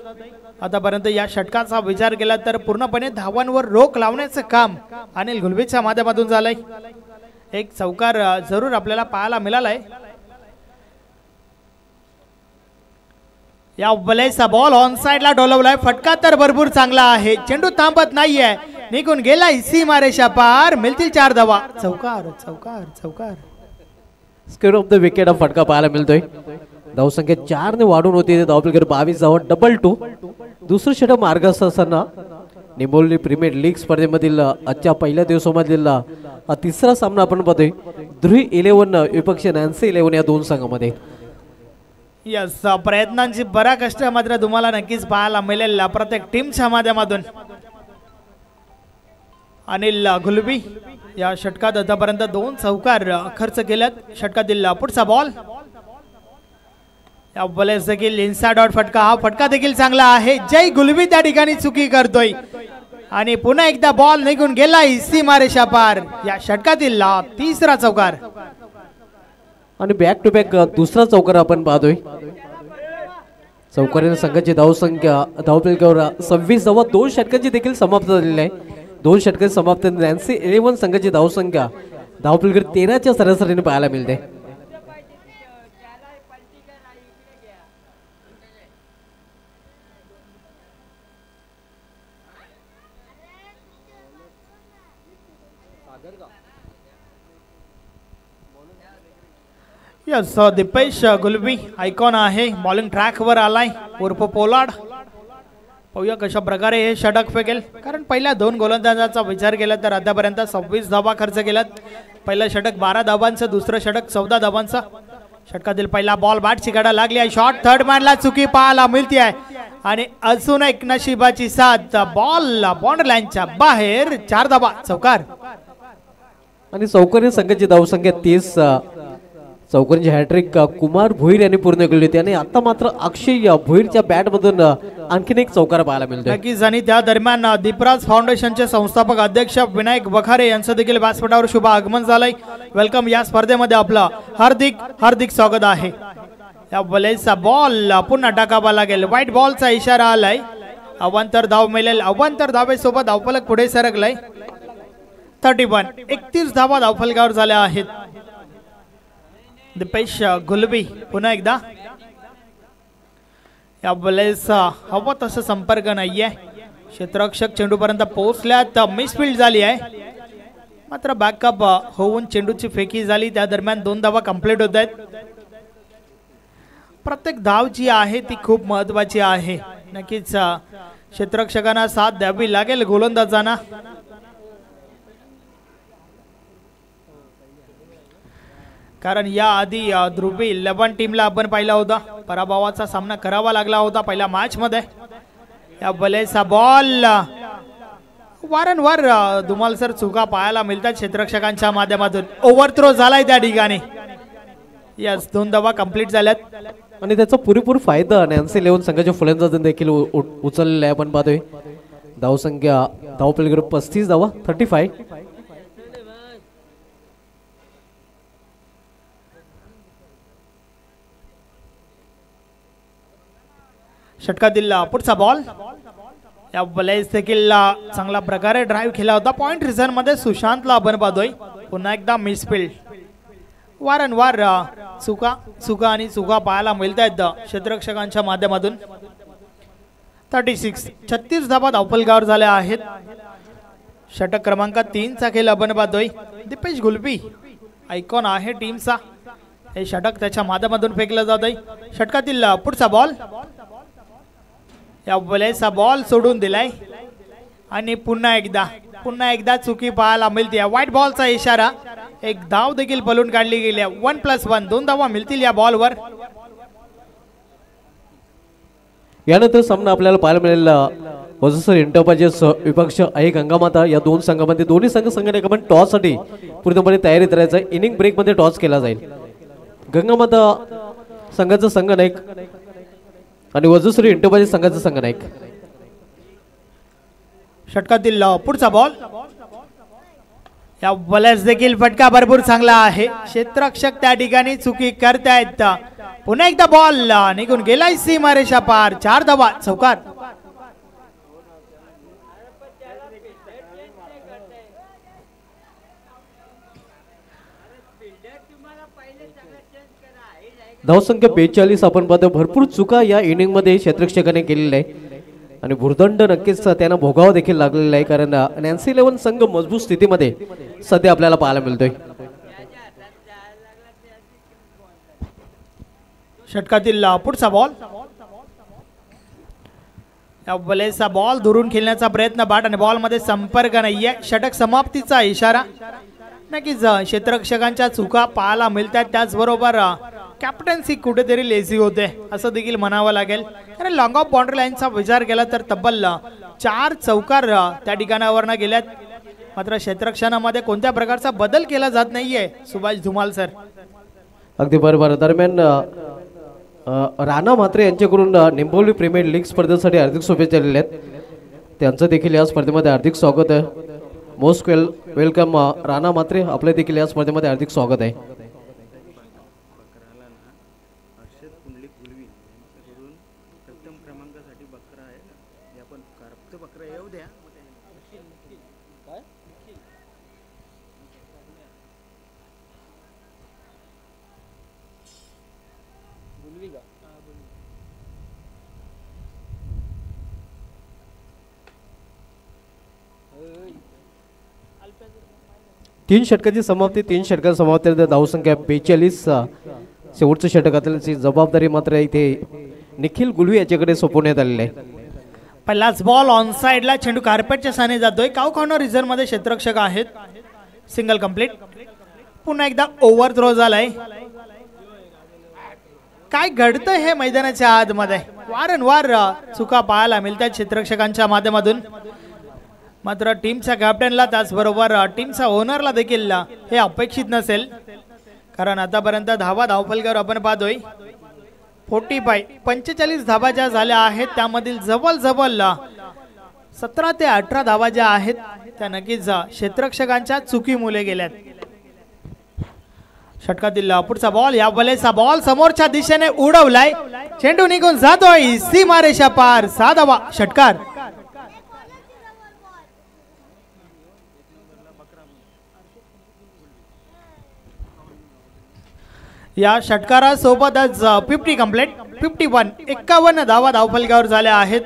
[SPEAKER 1] आतापर्यंत या षटकाचा विचार केला तर पूर्णपणे धावांवर रोख लावण्याचं काम अनिल गुलबीच्या माध्यमातून झालंय. एक चौकार जरूर आपल्याला पाहायला मिळालाय. या बलेचा बॉल ऑन साइडला डोलवलाय. फटका तर भरपूर चांगला आहे. चेंडू थांबत नाहीये. निघून गेला सीमारेषा पार. मिळतील 4 धावा. चौकार चौकार चौकार.
[SPEAKER 3] स्क्वेअर ऑफ द विकेट हा फटका पाहायला मिळतोय. धावसंख्या 4 ने वाढून होती. धावफलकावर 22 धावा. डबल 2. दुसरं षटक मार्गस्थ असताना निंबोली प्रीमियर लीग स्पर्धेमधील आजच्या पहिल्या दिवसामधील हा तिसरा सामना आपण पाहतोय. ध्रुवी 11 विपक्ष नॅन्सी 11 या दोन संघामध्ये.
[SPEAKER 1] यस प्रयत्नांची बरा कष्ट मात्र तुम्हाला नक्कीच पाहायला मिळेल प्रत्येक टीमच्या माध्यमातून. अनिल गुलबी या षटकात आतापर्यंत 2 चौकार खर्च केल्यात. षटकातील पुढचा बॉल या बॉलेस देखील इनसाइड आउट फटका. हा फटका देखील चांगला आहे. जय गुलबी त्या ठिकाणी चुकी करतोय आणि पुन्हा एकदा बॉल निघून गेलाय सीमारेषा पार. या षटकातील तिसरा चौकार
[SPEAKER 3] आणि बॅक टू बॅक दुसरा चौकार आपण पाहतोय. चौकारीने संघाची धावसंख्या धावफलकावर 26 धावा. 2 षटकांची देखील समाप्त झालेली आहे. 2 षटकांची समाप्त नॅन्सी 11 संघाची धावसंख्या धावफलकावर 13च्या सरासरीने पाहायला मिळते.
[SPEAKER 1] यस दीपेश गुलबी आयकॉन आहे. बॉलिंग ट्रॅक वर आलाय उर्फ पोलार्ड. पाहूया कशा प्रकारे हे षटक फेकेल. कारण पहिल्या 2 गोलंदाजांचा विचार केला तर आतापर्यंत 26 धावा खर्च केल्यात. पहिलं षटक 12 धावांचं. दुसरं षटक 14 धावांचं. षटकातील पहिला बॉल बॅटची कडा लागली आहे. शॉट थर्ड मॅनला चुकी पाहायला मिळते आहे आणि अजून एक नशिबाची साथ. बॉल बॉन्ड लाईनच्या बाहेर. 4 धावा. चौकार.
[SPEAKER 3] आणि चौकारी संघाची धावसंख्या 30. चौकारीची हॅट्रिक कुमार भोईर यांनी पूर्ण केली होती आणि आता मात्र अक्षय भोईरच्या बॅट मधून आणखीन एक चौकार पाहायला मिळतो.
[SPEAKER 1] नक्कीच. आणि त्या दरम्यान दीपराज फाउंडेशनचे संस्थापक अध्यक्ष विनायक वखारे यांचं देखील व्यासपीठावर शुभ आगमन झालंय. वेलकम. या स्पर्धेमध्ये आपलं हार्दिक हार्दिक स्वागत आहे. या बॉलेचा बॉल पुन्हा टाकावा लागेल. व्हाईट बॉलचा इशारा आलाय. अवांतर धाव मिळेल. अवांतर धावेसोबत धावफलक पुढे सरकलाय. 31. 31 धावा धावफलकावर झाल्या आहेत. दीपेश गुलबी पुन्हा एकदा. या बॉलेचा हवा तसं संपर्क नाहीये. क्षेत्ररक्षक चेंडूपर्यंत पोहोचल्यात. मिसफिल्ड झाली आहे मात्र बॅकअप होऊन चेंडूची फेकी झाली. त्या दरम्यान 2 धावा कंप्लीट होत आहेत. प्रत्येक धाव जी आहे ती खूप महत्वाची आहे. नक्कीच क्षेत्ररक्षकांना साथ द्यावी लागेल गोलंदाजांना. कारण या आधी ध्रुवी 11 टीमला आपण पाहिला होता. पराभवाचा सामना करावा लागला होता पहिल्या मॅच मध्ये. या बलेचा बॉल वारंवार धुमालसर चुका पाहायला मिळतात क्षेत्ररक्षकांच्या माध्यमातून. ओव्हरथ्रो झालाय त्या ठिकाणी. यस 2 धावा कंप्लीट झाल्यात
[SPEAKER 3] आणि त्याचा पुरेपूर फायदा नॅन्सी 11 संघाच्या फलंदाजांनी देखील उचललेला आहे. आपण पाहतोय धावसंख्या धावफलकावर 35 धावा. 35.
[SPEAKER 1] षटकातील पुढचा बॉल. या बॉलेस देखील चांगला प्रकारे ड्राईव्ह केला होता. पॉइंट रिझन मध्ये सुशांतला आपण पाहतोय. पुन्हा एकदा मिसफिल्ड. वारंवार चुका आणि चुका पाहायला मिळत आहेत क्षेत्ररक्षकांच्या माध्यमातून. 36. 36 धावा धावफलकावर झाल्या आहेत. षटक क्रमांक 3 चा खेळ आपण पाहतोय. दीपेश गुलबी आयकॉन आहे टीमचा. हे षटक त्याच्या माध्यमातून फेकलं जात आहे. षटकातील पुढचा बॉल. या बॉलेचा बॉल सोडून दिलाय आणि पुन्हा एकदा चुकी पाहायला मिळते. व्हाईट बॉलचा इशारा. एक धाव देखील पलून काढली गेली. 1+1. 2 धावा मिळतील या बॉलवर.
[SPEAKER 3] यानंतर सामना आपल्याला पाहायला मिळेल वजूसर एंटरप्राइजेस विपक्ष आहे गंगामाता. या 2 संघामध्ये दोन्ही संघटना आपण टॉस साठी पूर्णपणे तयारी करायचं. इनिंग ब्रेक मध्ये टॉस केला जाईल. गंगामाता संघाचा संघनायक आणि वजूश्री एंटरप्राइजेस संघाचा संघनायक.
[SPEAKER 1] षटकातील पुढचा बॉल. या बॉलर्स देखील फटका भरपूर चांगला आहे. क्षेत्ररक्षक त्या ठिकाणी चुकी करतायत. पुन्हा एकदा बॉल निघून गेलाय सीमारेषा पार. 4 धावा. चौकार.
[SPEAKER 3] धावसंख्या 42 आपण पाहतो. भरपूर चुका या इनिंग मध्ये क्षेत्ररक्षकाने केलेल्या आहे आणि भुर्दंड नक्कीच त्यांना भोगावा देखील लागलेला आहे, कारण नॅन्सी 11 संघ मजबूत स्थितीमध्ये सध्या आपल्याला पाहायला मिळतोय.
[SPEAKER 1] षटकातील पुढचा बॉल, बलेचा बॉल दुरून खेळण्याचा प्रयत्न बाट आणि बॉल मध्ये संपर्क नाहीये. षटक समाप्तीचा इशारा. नक्कीच क्षेत्ररक्षकांच्या चुका पाहायला मिळतात, त्याचबरोबर कॅप्टन्सी कुठेतरी लेझी होते असं देखील म्हणावं लागेल. कारण लॉंग ऑफ बाउंड्री लाईनचा विचार केला तर तब्बल 4 चौकार त्या ठिकाणावर गेल्यात. मात्र क्षेत्ररक्षणामध्ये कोणत्या प्रकारचा बदल केला जात नाहीये. सुभाष धुमाल सर.
[SPEAKER 3] अगदी बरोबर. दरम्यान राणा म्हात्रे यांच्याकडून निंबोली प्रीमियर लीग स्पर्धेसाठी हार्दिक शुभेच्छा दिलेल्या आहेत. त्यांचं देखील या स्पर्धेमध्ये हार्दिक स्वागत आहे. मोस्ट वेलकम राणा म्हात्रे, आपले देखील या स्पर्धेमध्ये हार्दिक स्वागत आहे. तीन षटकाची समाप्ती, 3 षटकाची समाप्ती, धावसंख्या 42. शेवटच्या षटकातली जबाबदारी मात्र इथे निखिल गुलवी याच्याकडे सोपवण्यात आलेली आहे.
[SPEAKER 1] पहिलाच बॉल ऑन साइडला, चेंडू कार्पेटच्या साने जातोय. काउ कॉर्नर रिझर्व मध्ये क्षेत्ररक्षक आहेत. Single complete. पुन्हा एकदा ओव्हर थ्रो झालाय. काय घडतंय हे मैदानाच्या आतमध्ये, वारंवार चुका पाहायला मिळतात क्षेत्ररक्षकांच्या माध्यमातून. मात्र टीमच्या कॅप्टनला त्याचबरोबर टीमच्या ओनरला देखील हे अपेक्षित नसेल, कारण आतापर्यंत धावफलकावर आपण पाहतोय 45 धावा ज्या झाल्या आहेत त्यामधील जवळ 17 ते 18 धावा ज्या आहेत त्या नक्कीच क्षेत्ररक्षकांच्या चुकीमुळे गेल्यात. षटकातील पुढचा बॉल, या बलेचा बॉल समोरच्या दिशेने उडवलाय. चेंडू निघून जातोय सीमारेषा पार. 6 धावा. षटकार. या षटकारासोबतच 50 कंप्लीट. 51 धावा धावफलकावर झाल्या आहेत.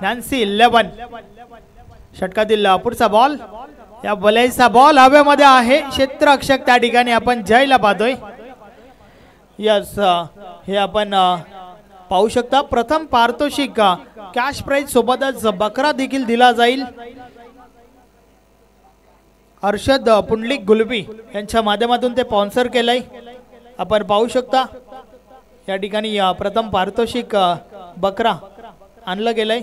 [SPEAKER 1] नॅन्सी 11. षटकातील पुढचा बॉल, या बलेचा बॉल हवेमध्ये आहे. क्षेत्ररक्षक त्या ठिकाणी आपण जयला पाहतोय. यस, हे आपण पाहू शकता. प्रथम पारितोषिक कॅश प्राइज सोबतच बकरा देखील दिला जाईल. अर्षद पुंडलिक गुलबी यांच्या माध्यमातून ते स्पॉन्सर केलंय. आपण पाहू शकता या ठिकाणी प्रथम पारितोषिक बकरा आणलं गेलंय.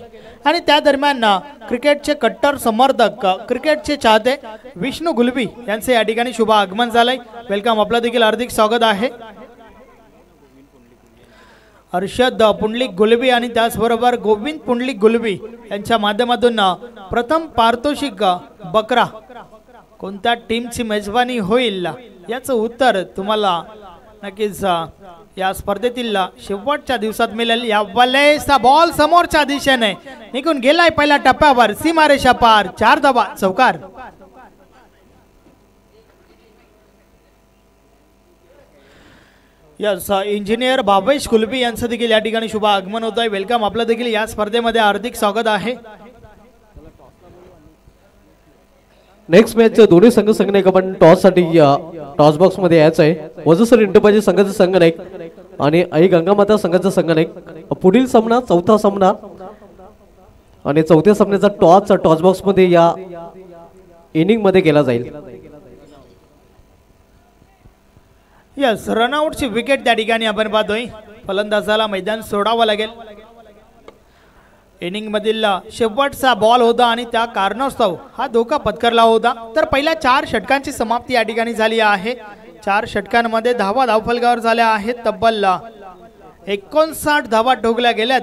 [SPEAKER 1] आणि त्या दरम्यान क्रिकेटचे कट्टर समर्थक, क्रिकेटचे चाहते विष्णू गुलबी यांचे या ठिकाणी शुभ आगमन झालंय. वेलकम, आपलं देखील हार्दिक स्वागत आहे. अर्षद पुंडलिक गुलबी आणि त्याचबरोबर गोविंद पुंडलिक गुलबी यांच्या माध्यमातून प्रथम पारितोषिक बकरा. कोणत्या टीमची मेजबानी होईल याचं उत्तर तुम्हाला नक्कीच या स्पर्धेतील शेवटच्या दिवसात मिळेल. या बलेचा बॉल समोरच्या दिशेने निघून गेलाय पहिल्या टप्प्यावर. सीमारेषा पार. 4 धावा. चौकार. यस, इंजिनियर भावेश कुलबी यांचं देखील या ठिकाणी शुभ आगमन होत आहे. वेलकम, आपलं देखील या स्पर्धेमध्ये हार्दिक स्वागत आहे.
[SPEAKER 3] नेक्स्ट मॅच दोन्ही संघ संघनायक आपण टॉस साठी टॉस बॉक्स मध्ये यायचं आहे. वजूसर इंटरपाजी संघाचा संघनायक आणि आई गंगामाता संघाचा संघनायक. पुढील सामना, चौथा सामना आणि चौथ्या सामन्याचा टॉस बॉक्स मध्ये या इनिंग मध्ये केला जाईल.
[SPEAKER 1] यस, रनआउटची विकेट त्या ठिकाणी आपण पाहतोय. फलंदाजाला मैदान सोडावं लागेल. इनिंग मधील शेवटचा बॉल होता आणि त्या कारणास्तव हा धोका पत्करला होता. तर पहिल्या 4 षटकांची समाप्ती या ठिकाणी झाली आहे. 4 षटकांमध्ये धावा धावफलकावर झाल्या आहेत. तब्बल 59 धावा ठोकल्या गेल्या.